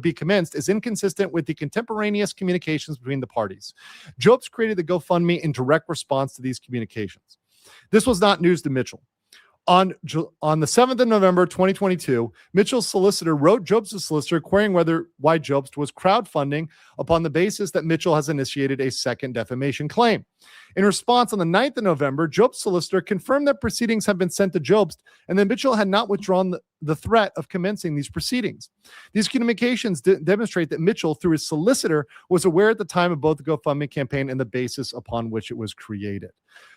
be commenced is inconsistent with the contemporaneous communications between the parties. Jobst created the GoFundMe in direct response to these communications. This was not news to Mitchell. On the 7th of November 2022, Mitchell's solicitor wrote Jobst's solicitor querying why Jobst was crowdfunding upon the basis that Mitchell has initiated a second defamation claim. In response, on the 9th of November, Jobst's solicitor confirmed that proceedings have been sent to Jobst and that Mitchell had not withdrawn the threat of commencing these proceedings. These communications demonstrate that Mitchell, through his solicitor, was aware at the time of both the GoFundMe campaign and the basis upon which it was created.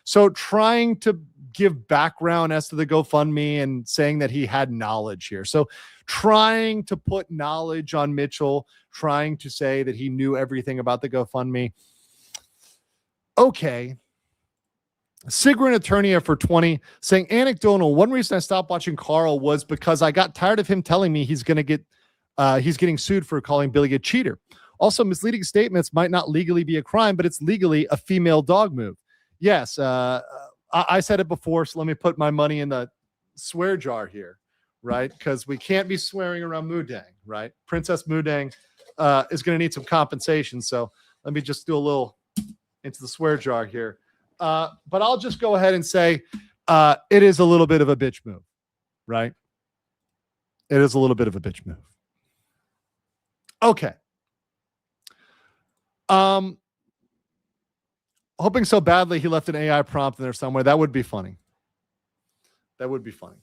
So trying to give background as to the GoFundMe and saying that he had knowledge here. So trying to put knowledge on Mitchell, trying to say that he knew everything about the GoFundMe. Okay. Sigrun Attorney for 20 saying anecdotal. One reason I stopped watching Karl was because I got tired of him telling me he's getting sued for calling Billy a cheater. Also, misleading statements might not legally be a crime, but it's legally a female dog move. Yes, I said it before, so let me put my money in the swear jar here, right? Because we can't be swearing around Mudang, right? Princess Mudang is going to need some compensation, so let me just do a little into the swear jar here. But I'll just go ahead and say it is a little bit of a bitch move, right? It is a little bit of a bitch move. Okay. Hoping so badly he left an AI prompt in there somewhere. That would be funny. That would be funny.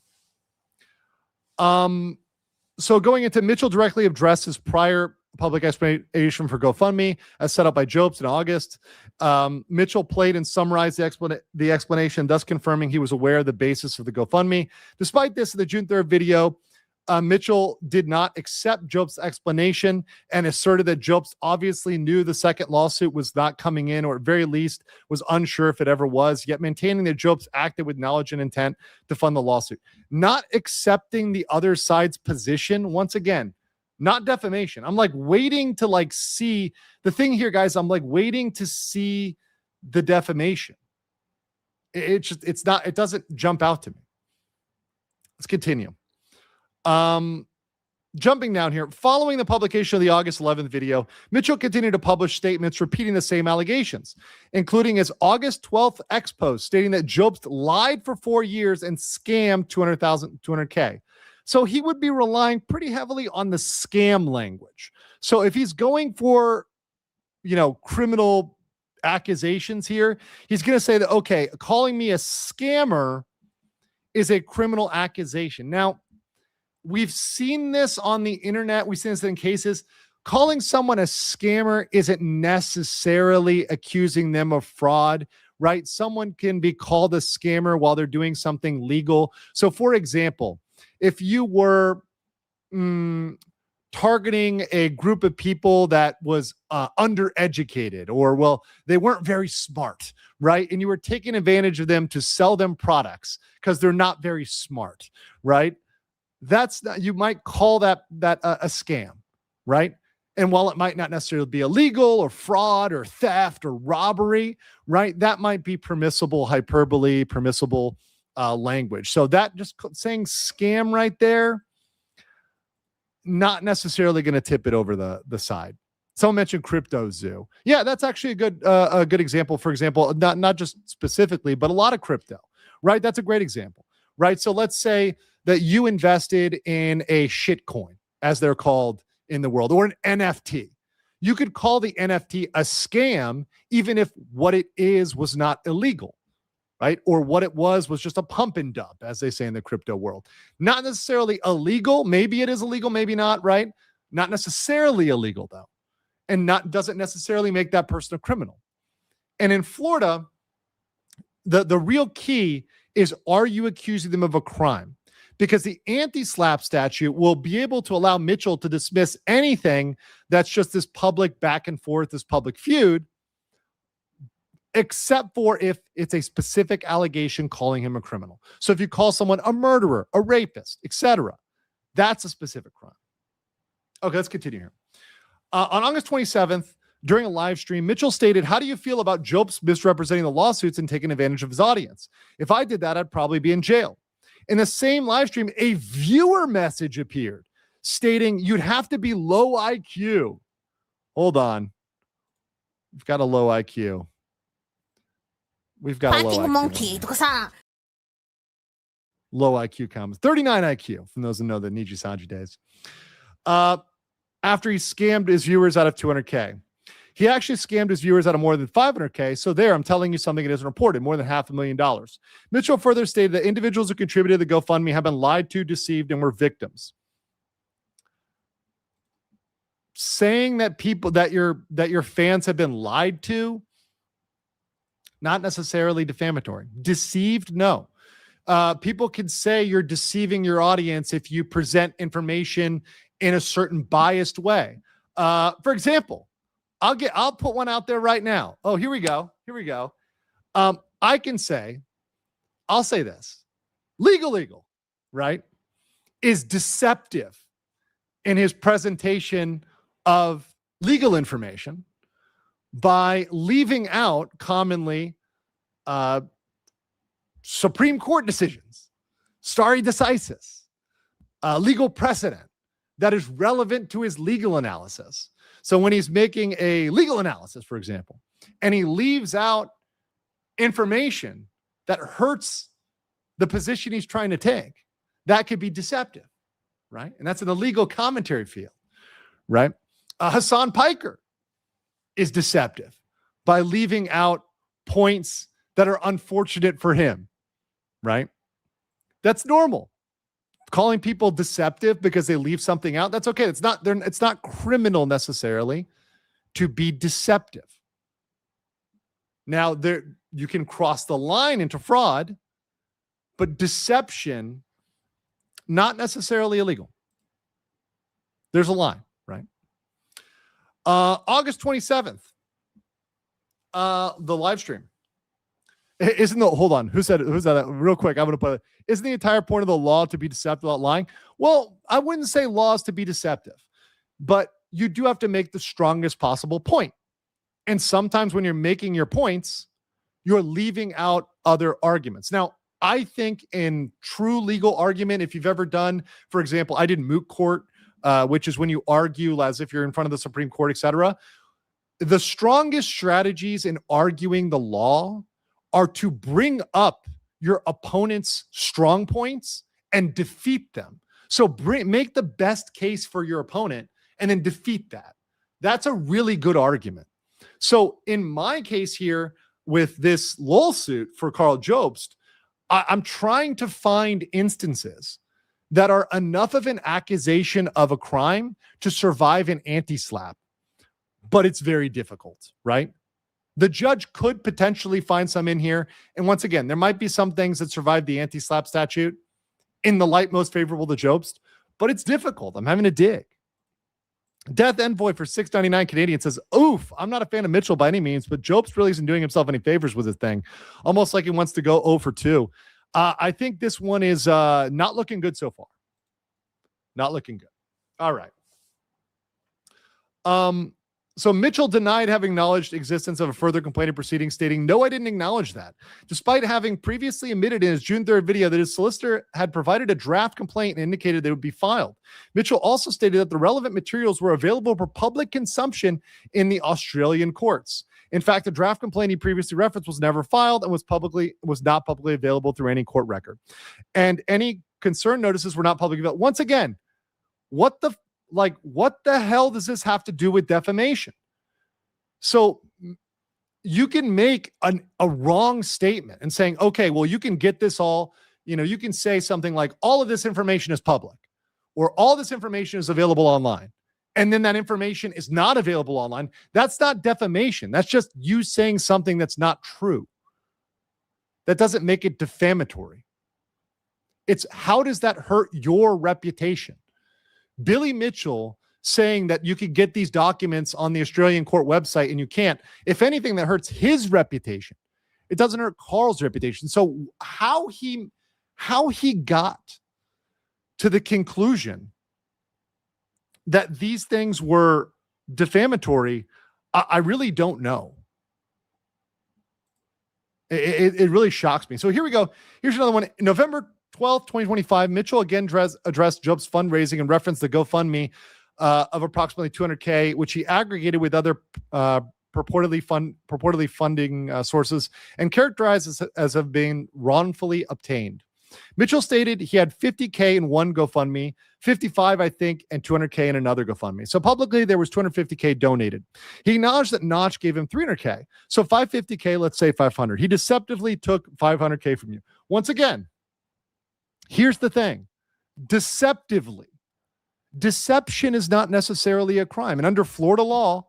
So going into Mitchell directly addressed his prior public explanation for GoFundMe as set up by Jobst in August. Mitchell played and summarized the explanation, thus confirming he was aware of the basis of the GoFundMe. Despite this, in the June 3rd video, Mitchell did not accept Jobst's explanation and asserted that Jobst obviously knew the second lawsuit was not coming in, or at very least was unsure if it ever was, yet maintaining that Jobst acted with knowledge and intent to fund the lawsuit. Not accepting the other side's position, once again, not defamation. I'm like waiting to see the thing here, guys. I'm like waiting to see the defamation. It doesn't jump out to me. Let's continue. Jumping down here, following the publication of the August 11th video, Mitchell continued to publish statements repeating the same allegations, including his August 12th X post stating that Jobst lied for 4 years and scammed $200K. So he would be relying pretty heavily on the scam language. So if he's going for, criminal accusations here, he's going to say that, okay, calling me a scammer is a criminal accusation. Now, we've seen this on the internet. We've seen this in cases. Calling someone a scammer isn't necessarily accusing them of fraud, right? Someone can be called a scammer while they're doing something legal. So, for example, if you were targeting a group of people that was undereducated, or, they weren't very smart, right? And you were taking advantage of them to sell them products because they're not very smart, right? You might call that a scam, right? And while it might not necessarily be illegal or fraud or theft or robbery, right? That might be permissible hyperbole, permissible language. So that just saying scam right there, not necessarily going to tip it over the side. Someone mentioned Crypto Zoo. Yeah, that's actually a good example. For example, not just specifically, but a lot of crypto, right? That's a great example, right? So let's say that you invested in a shitcoin, as they're called in the world, or an NFT. You could call the NFT a scam, even if what it is was not illegal, right? Or what it was just a pump and dump, as they say in the crypto world. Not necessarily illegal. Maybe it is illegal, maybe not, right? Not necessarily illegal, though. And doesn't necessarily make that person a criminal. And in Florida, the real key is, are you accusing them of a crime? Because the anti-slap statute will be able to allow Mitchell to dismiss anything that's just this public back and forth, this public feud, except for if it's a specific allegation calling him a criminal. So if you call someone a murderer, a rapist, etc., that's a specific crime. Okay, let's continue here. On August 27th, during a live stream, Mitchell stated, "How do you feel about Jobst misrepresenting the lawsuits and taking advantage of his audience? If I did that, I'd probably be in jail." In the same live stream, a viewer message appeared stating, "You'd have to be low IQ." Hold on. We've got a low IQ. We've got a low IQ. Low IQ comments. 39 IQ, from those who know the Niji Sanji days. After he scammed his viewers out of $200K. He actually scammed his viewers out of more than 500K. So there, I'm telling you something it isn't reported, more than $500,000. Mitchell further stated that individuals who contributed to the GoFundMe have been lied to, deceived, and were victims. Saying that people that your fans have been lied to, not necessarily defamatory. Deceived, no. People can say you're deceiving your audience if you present information in a certain biased way. For example, I'll put one out there right now. Oh, here we go. I'll say this. Legal, right, is deceptive in his presentation of legal information by leaving out commonly Supreme Court decisions, stare decisis, legal precedent that is relevant to his legal analysis. So when he's making a legal analysis, for example, and he leaves out information that hurts the position he's trying to take, that could be deceptive, right? And that's in the legal commentary field, right? Hassan Piker is deceptive by leaving out points that are unfortunate for him, right? That's normal. Calling people deceptive because they leave something out, that's okay. It's not criminal necessarily to be deceptive. Now, you can cross the line into fraud, but deception, not necessarily illegal. There's a line, right? August 27th, the live stream. Hold on. Who said it? Who's that? Real quick, I'm going to put it. Isn't the entire point of the law to be deceptive without lying? Well, I wouldn't say laws to be deceptive, but you do have to make the strongest possible point. And sometimes when you're making your points, you're leaving out other arguments. Now, I think in true legal argument, if you've ever done, for example, I did moot court, which is when you argue as if you're in front of the Supreme Court, etc. The strongest strategies in arguing the law are to bring up your opponent's strong points and defeat them. So make the best case for your opponent and then defeat that. That's a really good argument. So in my case here with this lawsuit for Karl Jobst, I'm trying to find instances that are enough of an accusation of a crime to survive an anti-slap, but it's very difficult, right? The judge could potentially find some in here. And once again, there might be some things that survive the anti-slap statute in the light most favorable to Jobst, but it's difficult. I'm having to dig. Death Envoy for $6.99 Canadian says, oof, I'm not a fan of Mitchell by any means, but Jobst really isn't doing himself any favors with his thing. Almost like he wants to go 0 for 2. I think this one is not looking good so far. Not looking good. All right. So Mitchell denied having acknowledged existence of a further complaint proceeding, stating, no, I didn't acknowledge that. Despite having previously admitted in his June 3rd video that his solicitor had provided a draft complaint and indicated they would be filed. Mitchell also stated that the relevant materials were available for public consumption in the Australian courts. In fact, the draft complaint he previously referenced was never filed and was not publicly available through any court record. And any concern notices were not publicly available. Once again, what the hell does this have to do with defamation? So you can make a wrong statement and saying, okay, well, you can get this all, you can say something like all of this information is public or all this information is available online. And then that information is not available online. That's not defamation. That's just you saying something that's not true. That doesn't make it defamatory. It's how does that hurt your reputation? Billy Mitchell saying that you could get these documents on the Australian court website and you can't. If anything, that hurts his reputation. It doesn't hurt Karl's reputation. So how he got to the conclusion that these things were defamatory, I really don't know. It really shocks me. So here we go. Here's another one. November 12th, 2025, Mitchell again addressed Job's fundraising and referenced the GoFundMe of approximately $200K, which he aggregated with other purportedly funding sources and characterized as have been wrongfully obtained. Mitchell stated he had 50K in one GoFundMe, 55, I think, and 200K in another GoFundMe. So publicly, there was 250K donated. He acknowledged that Notch gave him 300K. So 550K, let's say 500. He deceptively took 500K from you. Once again, here's the thing. Deceptively. Deception is not necessarily a crime. And under Florida law,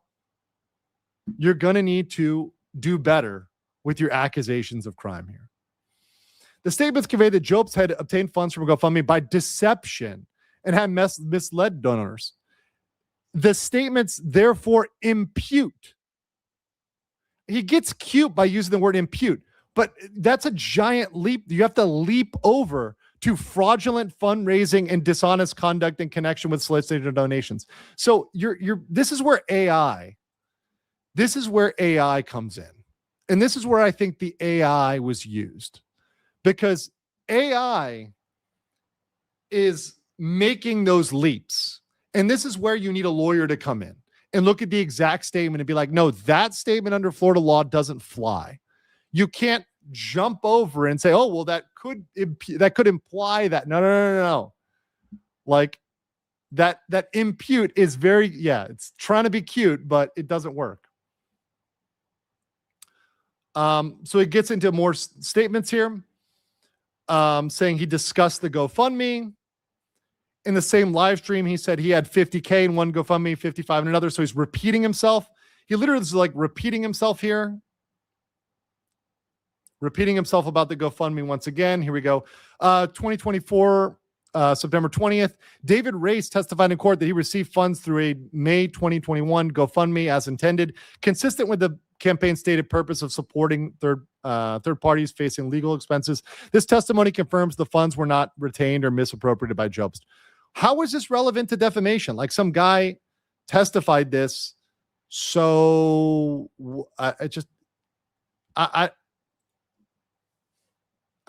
you're going to need to do better with your accusations of crime here. The statements convey that Jobst had obtained funds from GoFundMe by deception and had misled donors. The statements therefore impute. He gets cute by using the word impute, but that's a giant leap. You have to leap over to fraudulent fundraising and dishonest conduct in connection with solicited donations. So this is where AI comes in. And this is where I think the AI was used, because AI is making those leaps. And this is where you need a lawyer to come in and look at the exact statement and be like, no, that statement under Florida law doesn't fly. You can't jump over and say, oh, well, that could imply that. No. Like that impute is it's trying to be cute, but it doesn't work. So it gets into more statements here, saying he discussed the GoFundMe. In the same live stream, he said he had 50K in one GoFundMe, 55 in another. So he's repeating himself. He literally is like repeating himself here. Repeating himself about the GoFundMe once again. Here we go. 2024, September 20th. David Race testified in court that he received funds through a May 2021 GoFundMe as intended, consistent with the campaign's stated purpose of supporting third parties facing legal expenses. This testimony confirms the funds were not retained or misappropriated by Jobst. How is this relevant to defamation? Like some guy testified this. So I'm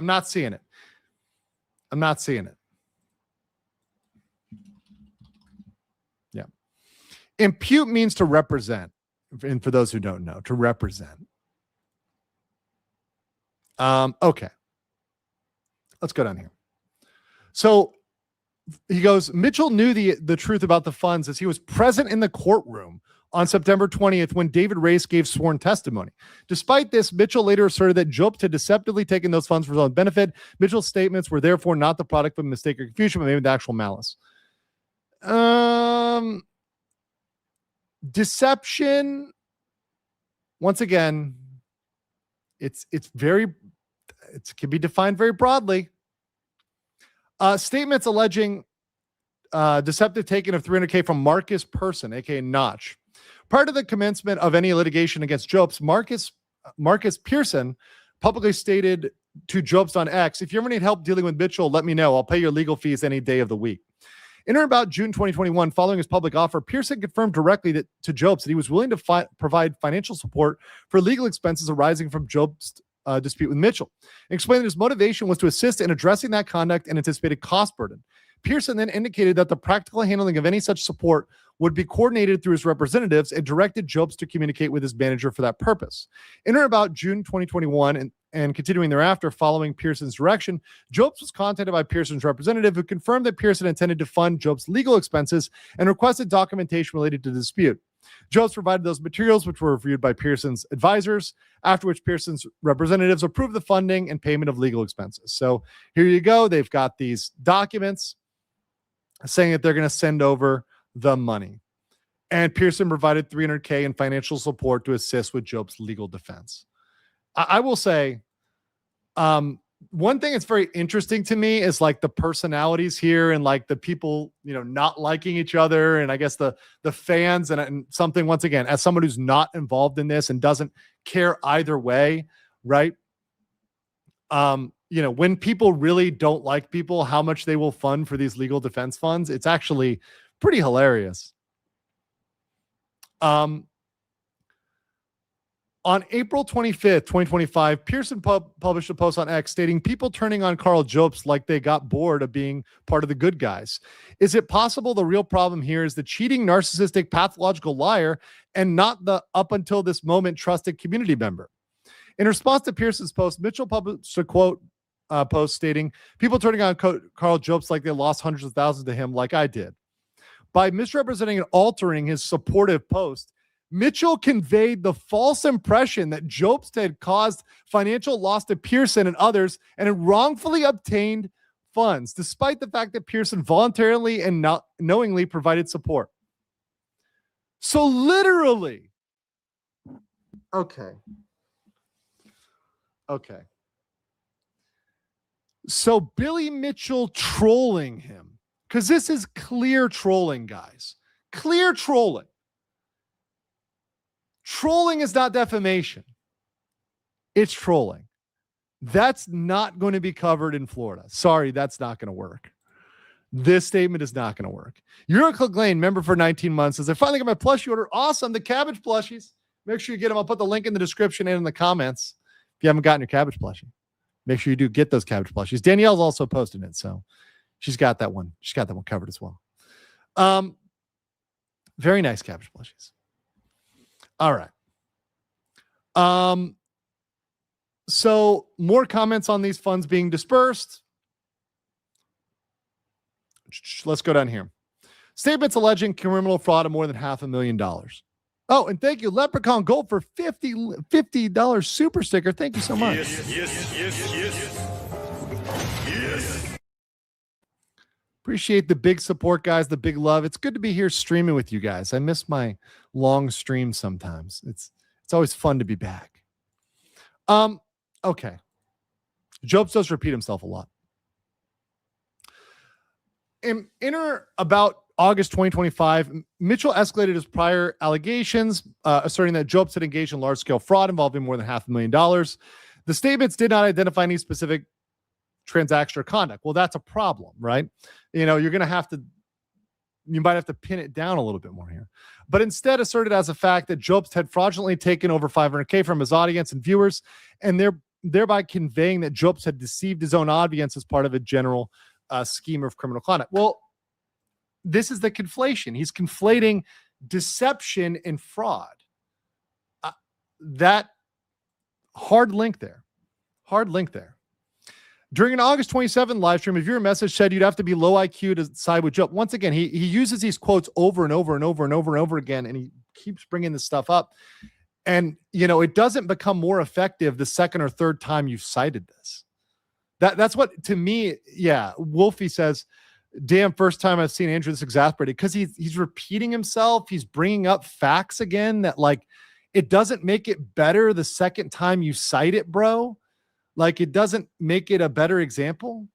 not seeing it. I'm not seeing it. Yeah. Impute means to represent. And for those who don't know, to represent. Okay. Let's go down here. So he goes, Mitchell knew the truth about the funds as he was present in the courtroom on September 20th when David Race gave sworn testimony. Despite this, Mitchell later asserted that Jobst had deceptively taken those funds for his own benefit. Mitchell's statements were therefore not the product of mistake or confusion, but maybe the actual malice. Deception, once again, it can be defined very broadly. Statements alleging deceptive taking of 300K from Marcus Person, aka Notch. Prior to the commencement of any litigation against Jobst, Marcus Pearson publicly stated to Jobst on X, if you ever need help dealing with Mitchell, let me know. I'll pay your legal fees any day of the week. In or about June 2021, following his public offer, Pearson confirmed directly to Jobst that he was willing to provide financial support for legal expenses arising from Jobst's dispute with Mitchell, and explained that his motivation was to assist in addressing that conduct and anticipated cost burden. Pearson then indicated that the practical handling of any such support would be coordinated through his representatives and directed Jobst to communicate with his manager for that purpose. In or about June 2021 and continuing thereafter, following Pearson's direction, Jobst was contacted by Pearson's representative, who confirmed that Pearson intended to fund Jobst's legal expenses and requested documentation related to the dispute. Jobst provided those materials, which were reviewed by Pearson's advisors, after which Pearson's representatives approved the funding and payment of legal expenses. So here you go. They've got these documents saying that they're going to send over the money. And Pearson provided $300K in financial support to assist with Jobst's legal defense. I will say, one thing that's very interesting to me is like the personalities here and like the people, not liking each other. And I guess the fans and something, once again, as someone who's not involved in this and doesn't care either way, right? When people really don't like people, how much they will fund for these legal defense funds, it's actually pretty hilarious. On April 25th, 2025, Pearson published a post on X stating people turning on Karl Jobst like they got bored of being part of the good guys. Is it possible the real problem here is the cheating, narcissistic, pathological liar and not the up until this moment trusted community member? In response to Pearson's post, Mitchell published a quote post stating, people turning on Karl Jobst like they lost hundreds of thousands to him like I did. By misrepresenting and altering his supportive post, Mitchell conveyed the false impression that Jobst had caused financial loss to Pearson and others and had wrongfully obtained funds, despite the fact that Pearson voluntarily and not knowingly provided support. So literally, okay. So Billy Mitchell trolling him, because this is clear trolling, guys. Clear trolling. Trolling is not defamation. It's trolling. That's not going to be covered in Florida. Sorry, that's not going to work. This statement is not going to work. Euroclick Lane, member for 19 months, says, I finally got my plushie order. Awesome. The cabbage plushies. Make sure you get them. I'll put the link in the description and in the comments. If you haven't gotten your cabbage plushie, make sure you do get those cabbage plushies. Danielle's also posting it, so she's got that one. She's got that one covered as well. Very nice cabbage plushies. All right. So more comments on these funds being dispersed. Let's go down here. Statements alleging criminal fraud of more than $500,000. Oh, and thank you, Leprechaun Gold, for $50 super sticker. Thank you so much. Yes. Appreciate the big support, guys, the big love. It's good to be here streaming with you guys. I miss my long streams sometimes. It's always fun to be back. Okay. Jobst does repeat himself a lot. In about August 2025, Mitchell escalated his prior allegations, asserting that Jobst had engaged in large-scale fraud involving more than $500,000. The statements did not identify any specific transaction or conduct. Well, that's a problem, right? You know, you might have to pin it down a little bit more here. But instead asserted as a fact that Jobst had fraudulently taken over $500K from his audience and viewers, and thereby conveying that Jobst had deceived his own audience as part of a general scheme of criminal conduct. Well, this is the conflation. He's conflating deception and fraud. That hard link there. During an August 27 live stream, a viewer message said you'd have to be low IQ to side with Jobst. Once again, he uses these quotes over and over and over and over and over again, and he keeps bringing this stuff up. And, you know, it doesn't become more effective the second or third time you've cited this. That's what, to me, yeah, Wolfie says, damn, first time I've seen Andrew this exasperated, because he's repeating himself. He's bringing up facts again that, like, it doesn't make it better the second time you cite it, bro. Like, it doesn't make it a better example.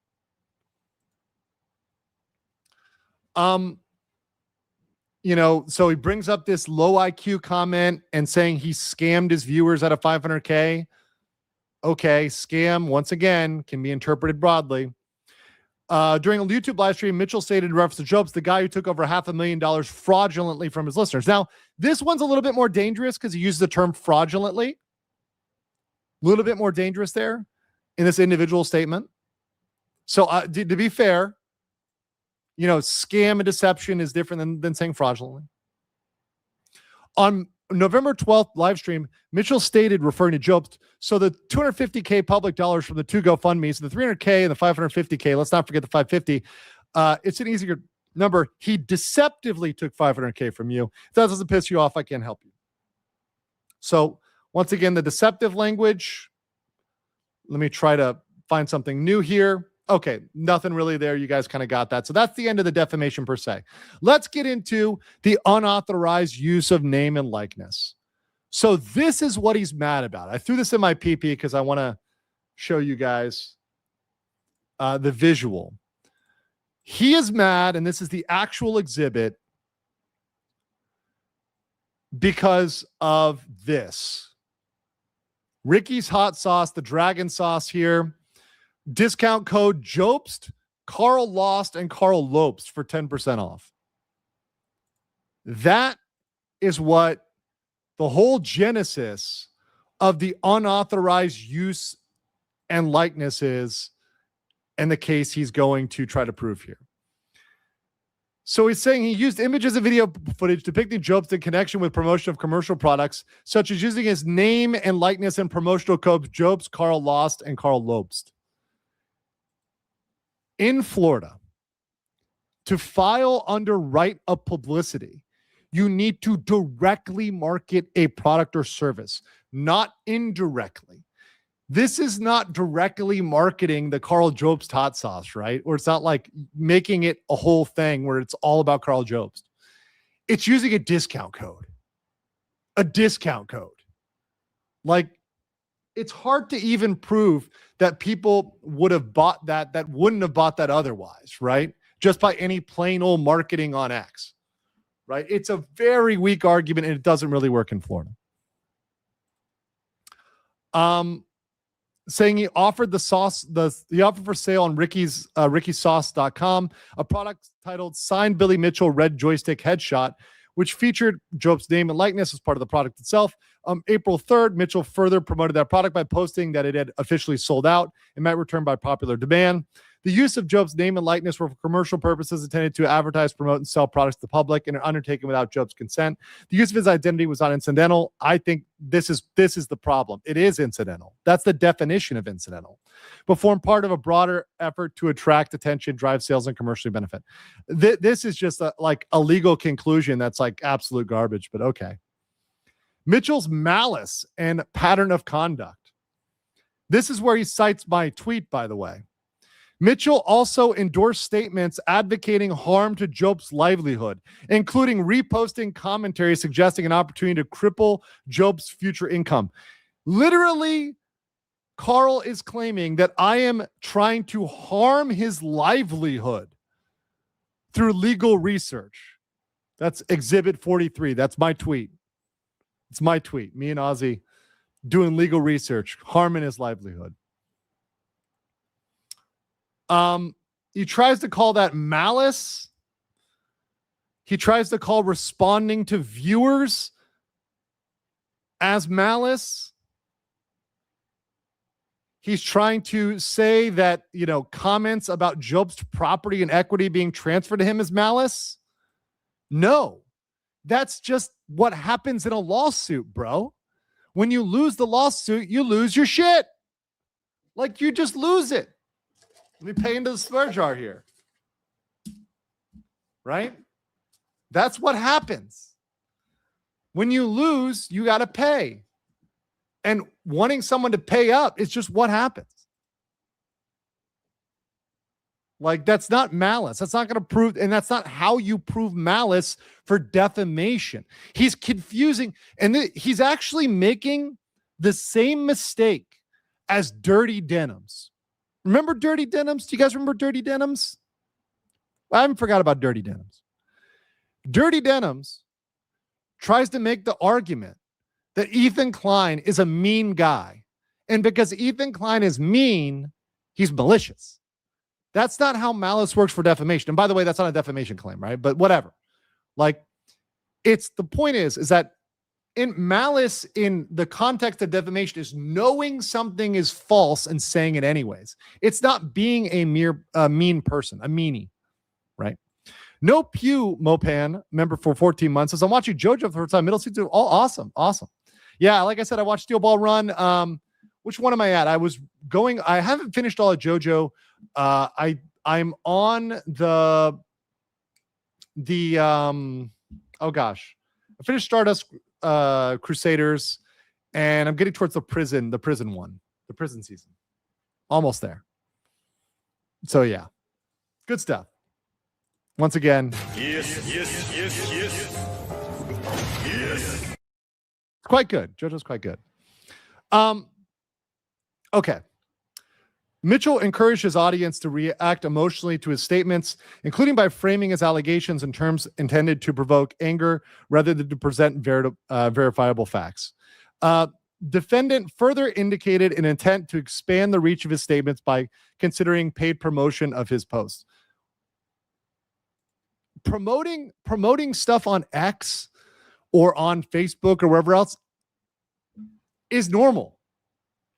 You know, so he brings up this low IQ comment and saying he scammed his viewers out of $500K. Okay, scam, once again, can be interpreted broadly. During a YouTube live stream, Mitchell stated in reference to Jobst, the guy who took over $500,000 fraudulently from his listeners. Now, this one's a little bit more dangerous because he uses the term fraudulently. A little bit more dangerous there in this individual statement. So to be fair, you know, scam and deception is different than saying fraudulently. On November 12th live stream, Mitchell stated, referring to Jobst, so the $250K public dollars from the two GoFundMes, the $300K and the $550K, let's not forget the $550, it's an easier number. He deceptively took $500K from you. If that doesn't piss you off, I can't help you. So once again, the deceptive language, let me try to find something new here. Okay, nothing really there. You guys kind of got that. So that's the end of the defamation per se. Let's get into the unauthorized use of name and likeness. So this is what he's mad about. I threw this in my PP because I want to show you guys the visual. He is mad, and this is the actual exhibit, because of this. Ricky's Hot Sauce, the Dragon Sauce here. Discount code Jobst, Karl Lost, and Karl Lopst for 10% off. That is what the whole genesis of the unauthorized use and likeness is, and the case he's going to try to prove here. So he's saying he used images and video footage depicting Jobst in connection with promotion of commercial products, such as using his name and likeness in promotional codes Jobst, Karl Lost, and Karl Lopst. in Florida, to file under right of publicity, you need to directly market a product or service, not indirectly. This is not directly marketing the Karl Jobst hot sauce, right? Or it's not like making it a whole thing where it's all about Karl Jobst. It's using a discount code. A discount code. Like, it's hard to even prove that people would have bought that wouldn't have bought that otherwise, right? Just by any plain old marketing on X, right? It's a very weak argument, and it doesn't really work in Florida. Saying he offered the sauce, the offer for sale on rickysauce.com, a product titled Signed Billy Mitchell Red Joystick Headshot, which featured Jobst's name and likeness as part of the product itself. April 3rd, Mitchell further promoted that product by posting that it had officially sold out and might return by popular demand. The use of Jobst's name and likeness were for commercial purposes intended to advertise, promote, and sell products to the public and are undertaken without Jobst's consent. The use of his identity was not incidental. I think this is the problem. It is incidental. That's the definition of incidental. But form part of a broader effort to attract attention, drive sales, and commercially benefit. This is just like a legal conclusion that's like absolute garbage, but okay. Mitchell's malice and pattern of conduct. This is where he cites my tweet, by the way. Mitchell also endorsed statements advocating harm to Jobst's livelihood, including reposting commentary suggesting an opportunity to cripple Jobst's future income. Literally, Karl is claiming that I am trying to harm his livelihood through legal research. That's Exhibit 43. That's my tweet. It's my tweet. Me and Ozzy doing legal research, harming his livelihood. He tries to call that malice. He tries to call responding to viewers as malice. He's trying to say that, comments about Jobst's property and equity being transferred to him is malice. No, that's just what happens in a lawsuit, bro. When you lose the lawsuit, you lose your shit. Like, you just lose it. Let me pay into the swear jar here. Right? That's what happens. When you lose, you got to pay. And wanting someone to pay up is just what happens. Like, that's not malice. That's not going to prove, and that's not how you prove malice for defamation. He's confusing, and he's actually making the same mistake as Dirty Denims. Remember Dirty Denims? Do you guys remember Dirty Denims? I haven't forgot about Dirty Denims. Dirty Denims tries to make the argument that Ethan Klein is a mean guy. And because Ethan Klein is mean, he's malicious. That's not how malice works for defamation. And by the way, that's not a defamation claim, right? But whatever. Like, the point is that in malice, in the context of defamation, is knowing something is false and saying it anyways. It's not being a mere mean person, a meanie, right? No Pew Mopan, member for 14 months, says, I'm watching JoJo for the first time, middle season. Oh, awesome. Yeah, like I said, I watched Steel Ball Run. Which one am I at? I haven't finished all of JoJo. I'm on the oh gosh. I finished Stardust Crusaders, and I'm getting towards the prison season. Almost there. So yeah. Good stuff. Once again. Yes. It's quite good. JoJo's quite good. Okay. Mitchell encouraged his audience to react emotionally to his statements, including by framing his allegations in terms intended to provoke anger rather than to present verifiable facts. Defendant further indicated an intent to expand the reach of his statements by considering paid promotion of his posts. Promoting stuff on X or on Facebook or wherever else is normal.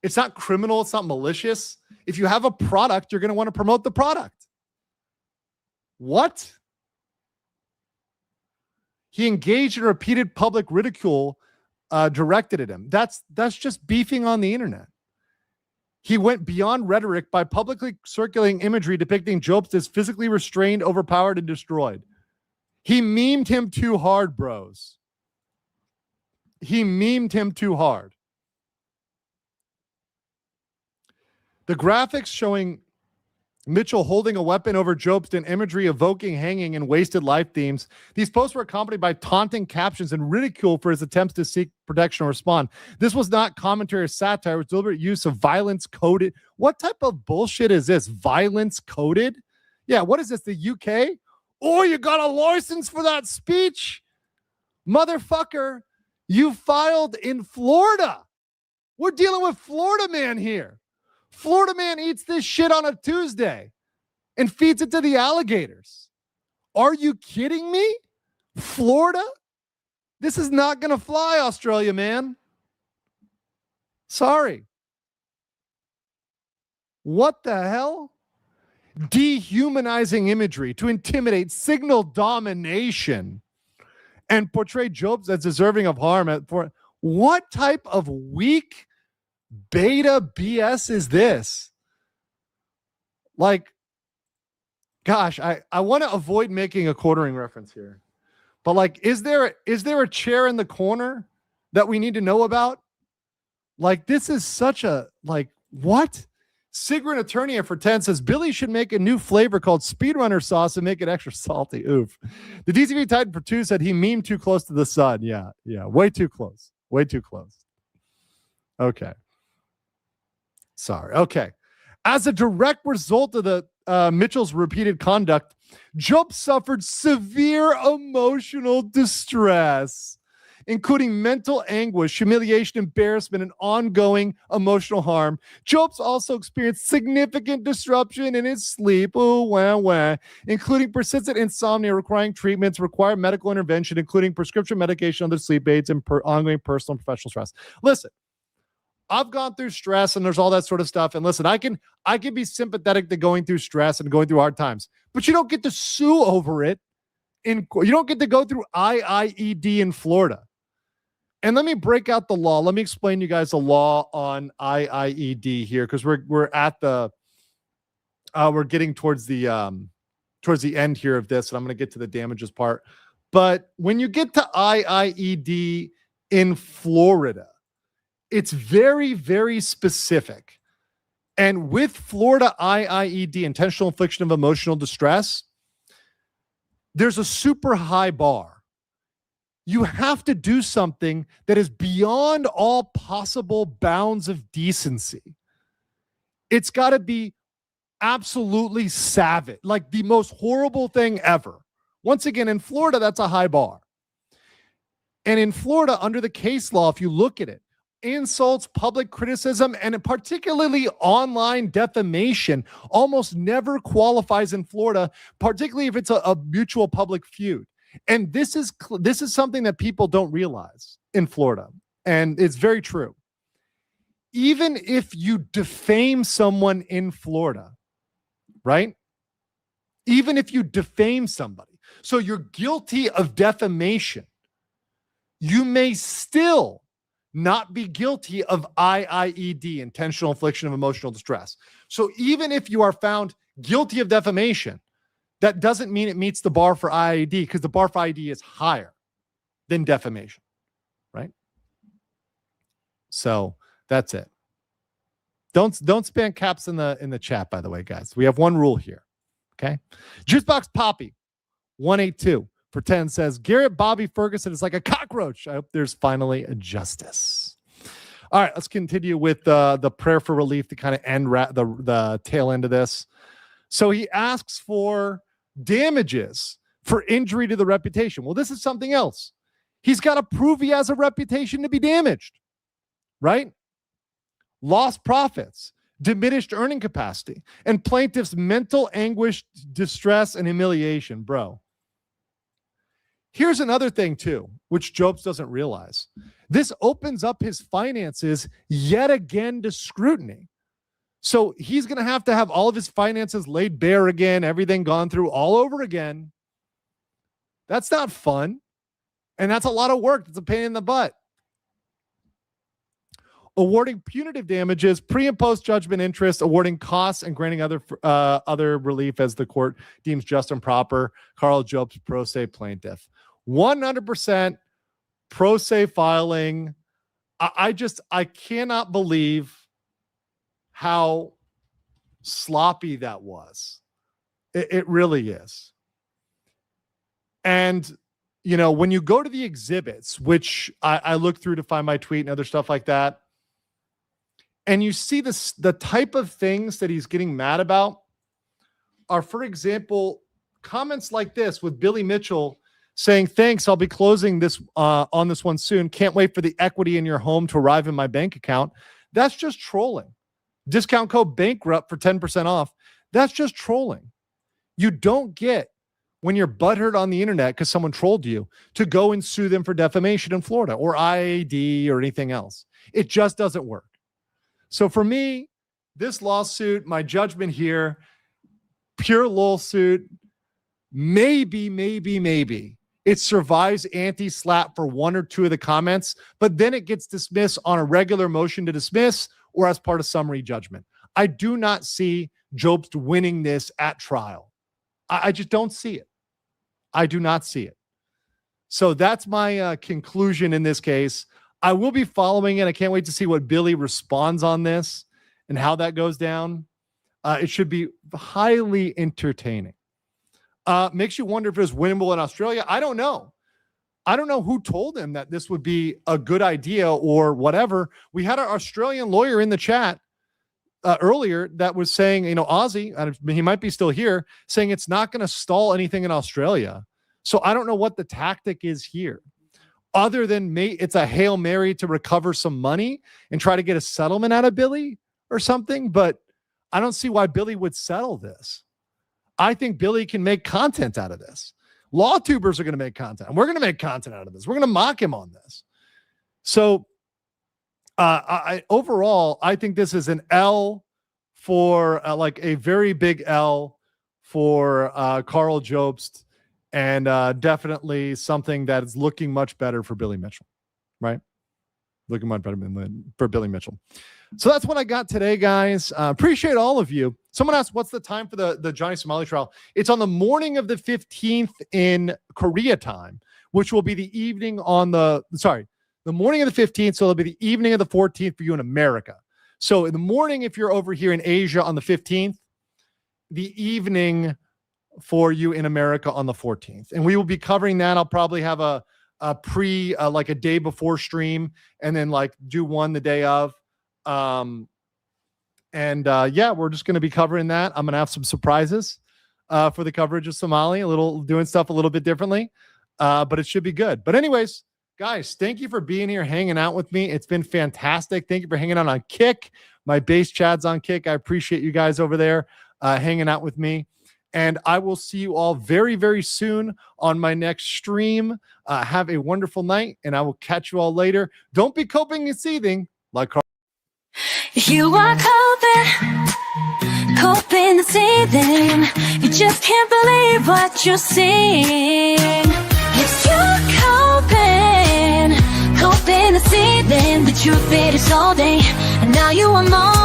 It's not criminal. It's not malicious. If you have a product, you're going to want to promote the product. What? He engaged in repeated public ridicule directed at him. That's just beefing on the internet. He went beyond rhetoric by publicly circulating imagery depicting Jobst as physically restrained, overpowered, and destroyed. He memed him too hard, bros. He memed him too hard. The graphics showing Mitchell holding a weapon over Jobst and imagery evoking hanging and wasted life themes. These posts were accompanied by taunting captions and ridicule for his attempts to seek protection or respond. This was not commentary or satire. It was deliberate use of violence coded. What type of bullshit is this? Violence coded? Yeah, what is this, the UK? Oh, you got a license for that speech? Motherfucker, you filed in Florida. We're dealing with Florida man here. Florida man eats this shit on a Tuesday and feeds it to the alligators. Are you kidding me? Florida? This is not going to fly, Australia, man. Sorry. What the hell? Dehumanizing imagery to intimidate, signal domination, and portray Jobst as deserving of harm. For what type of weak beta BS is this? Like, gosh, I want to avoid making a quartering reference here, but like, is there a chair in the corner that we need to know about? Like, this is such a, like, what? Sigrid Attorney for 10 says Billy should make a new flavor called speedrunner sauce and make it extra salty. Oof. The DCV Titan for 2 said he memed too close to the sun. Yeah, way too close. Way too close. Okay. Sorry. Okay. As a direct result of the Mitchell's repeated conduct, Jobst suffered severe emotional distress, including mental anguish, humiliation, embarrassment, and ongoing emotional harm. Jobst also experienced significant disruption in his sleep, including persistent insomnia requiring treatments, required medical intervention, including prescription medication, other sleep aids, and ongoing personal and professional stress. Listen, I've gone through stress and there's all that sort of stuff. And listen, I can be sympathetic to going through stress and going through hard times, but you don't get to sue over it. You don't get to go through IIED in Florida. And let me break out the law. Let me explain to you guys the law on IIED here, because we're at the we're getting towards the end here of this, and I'm going to get to the damages part. But when you get to IIED in Florida, it's very, very specific. And with Florida IIED, intentional infliction of emotional distress, there's a super high bar. You have to do something that is beyond all possible bounds of decency. It's got to be absolutely savage, like the most horrible thing ever. Once again, in Florida, that's a high bar. And in Florida, under the case law, if you look at it, insults, public criticism, and particularly online defamation almost never qualifies in Florida, particularly if it's a mutual public feud. And this is something that people don't realize in Florida, and it's very true. Even if you defame someone in Florida, right? Even if you defame somebody, so you're guilty of defamation, you may still not be guilty of IIED, intentional infliction of emotional distress. So even if you are found guilty of defamation, that doesn't mean it meets the bar for IIED, because the bar for IIED is higher than defamation, right? So that's it. Don't spam caps in the chat, by the way, guys. We have one rule here, okay? Juicebox Poppy 182 for 10 says Garrett Bobby Ferguson is like a cockroach. I hope there's finally a justice. All right, let's continue with the prayer for relief to kind of end the tail end of this. So he asks for damages for injury to the reputation. Well, this is something else. He's got to prove he has a reputation to be damaged, right? Lost profits, diminished earning capacity, and plaintiff's mental anguish, distress, and humiliation, bro. Here's another thing too, which Jobst doesn't realize. This opens up his finances yet again to scrutiny. So he's going to have all of his finances laid bare again, everything gone through all over again. That's not fun. And that's a lot of work. That's a pain in the butt. awarding punitive damages, pre and post judgment interest, awarding costs, and granting other relief as the court deems just and proper. Karl, Jobst, pro se plaintiff. 100% pro se filing. I cannot believe how sloppy that was. It really is. And, you know, when you go to the exhibits, which I look through to find my tweet and other stuff like that, and you see the type of things that he's getting mad about are, for example, comments like this with Billy Mitchell saying, thanks, I'll be closing this on this one soon. Can't wait for the equity in your home to arrive in my bank account. That's just trolling. Discount code bankrupt for 10% off. That's just trolling. You don't get, when you're butthurt on the internet because someone trolled you, to go and sue them for defamation in Florida or IAD or anything else. It just doesn't work. So for me, this lawsuit, my judgment here, pure lawsuit, maybe it survives anti-slap for one or two of the comments, but then it gets dismissed on a regular motion to dismiss or as part of summary judgment. I do not see Jobst winning this at trial. I just don't see it. I do not see it. So that's my conclusion in this case. I will be following it. I can't wait to see what Billy responds on this and how that goes down. It should be highly entertaining. Makes you wonder if it was winnable in Australia. I don't know. I don't know who told him that this would be a good idea or whatever. We had our Australian lawyer in the chat earlier that was saying, you know, Aussie, and he might be still here, saying it's not going to stall anything in Australia. So I don't know what the tactic is here, other than it's a Hail Mary to recover some money and try to get a settlement out of Billy or something. But I don't see why Billy would settle this. I think Billy can make content out of this. Law tubers are going to make content, and we're going to make content out of this. We're going to mock him on this. So overall, I think this is an L for like a very big L for Karl Jobst, and definitely something that is looking much better for Billy Mitchell, right? Looking much better for Billy Mitchell. So that's what I got today, guys. Appreciate all of you. Someone asked, what's the time for the Johnny Somali trial? It's on the morning of the 15th in Korea time, which will be the evening on the morning of the 15th. So it'll be the evening of the 14th for you in America. So in the morning, if you're over here in Asia on the 15th, the evening for you in America on the 14th. And we will be covering that. I'll probably have a like a day before stream and then like do one the day of. Yeah, we're just going to be covering that. I'm going to have some surprises for the coverage of Somali, doing stuff a little bit differently, but it should be good. But anyways, guys, thank you for being here, hanging out with me. It's been fantastic. Thank you for hanging out on Kick. My base Chad's on Kick. I appreciate you guys over there hanging out with me. And I will see you all very, very soon on my next stream. Have a wonderful night, and I will catch you all later. Don't be coping and seething like Karl. You are coping and seething. You just can't believe what you're seeing. Yes, you're coping and seething. The truth it is all day, and now you are more.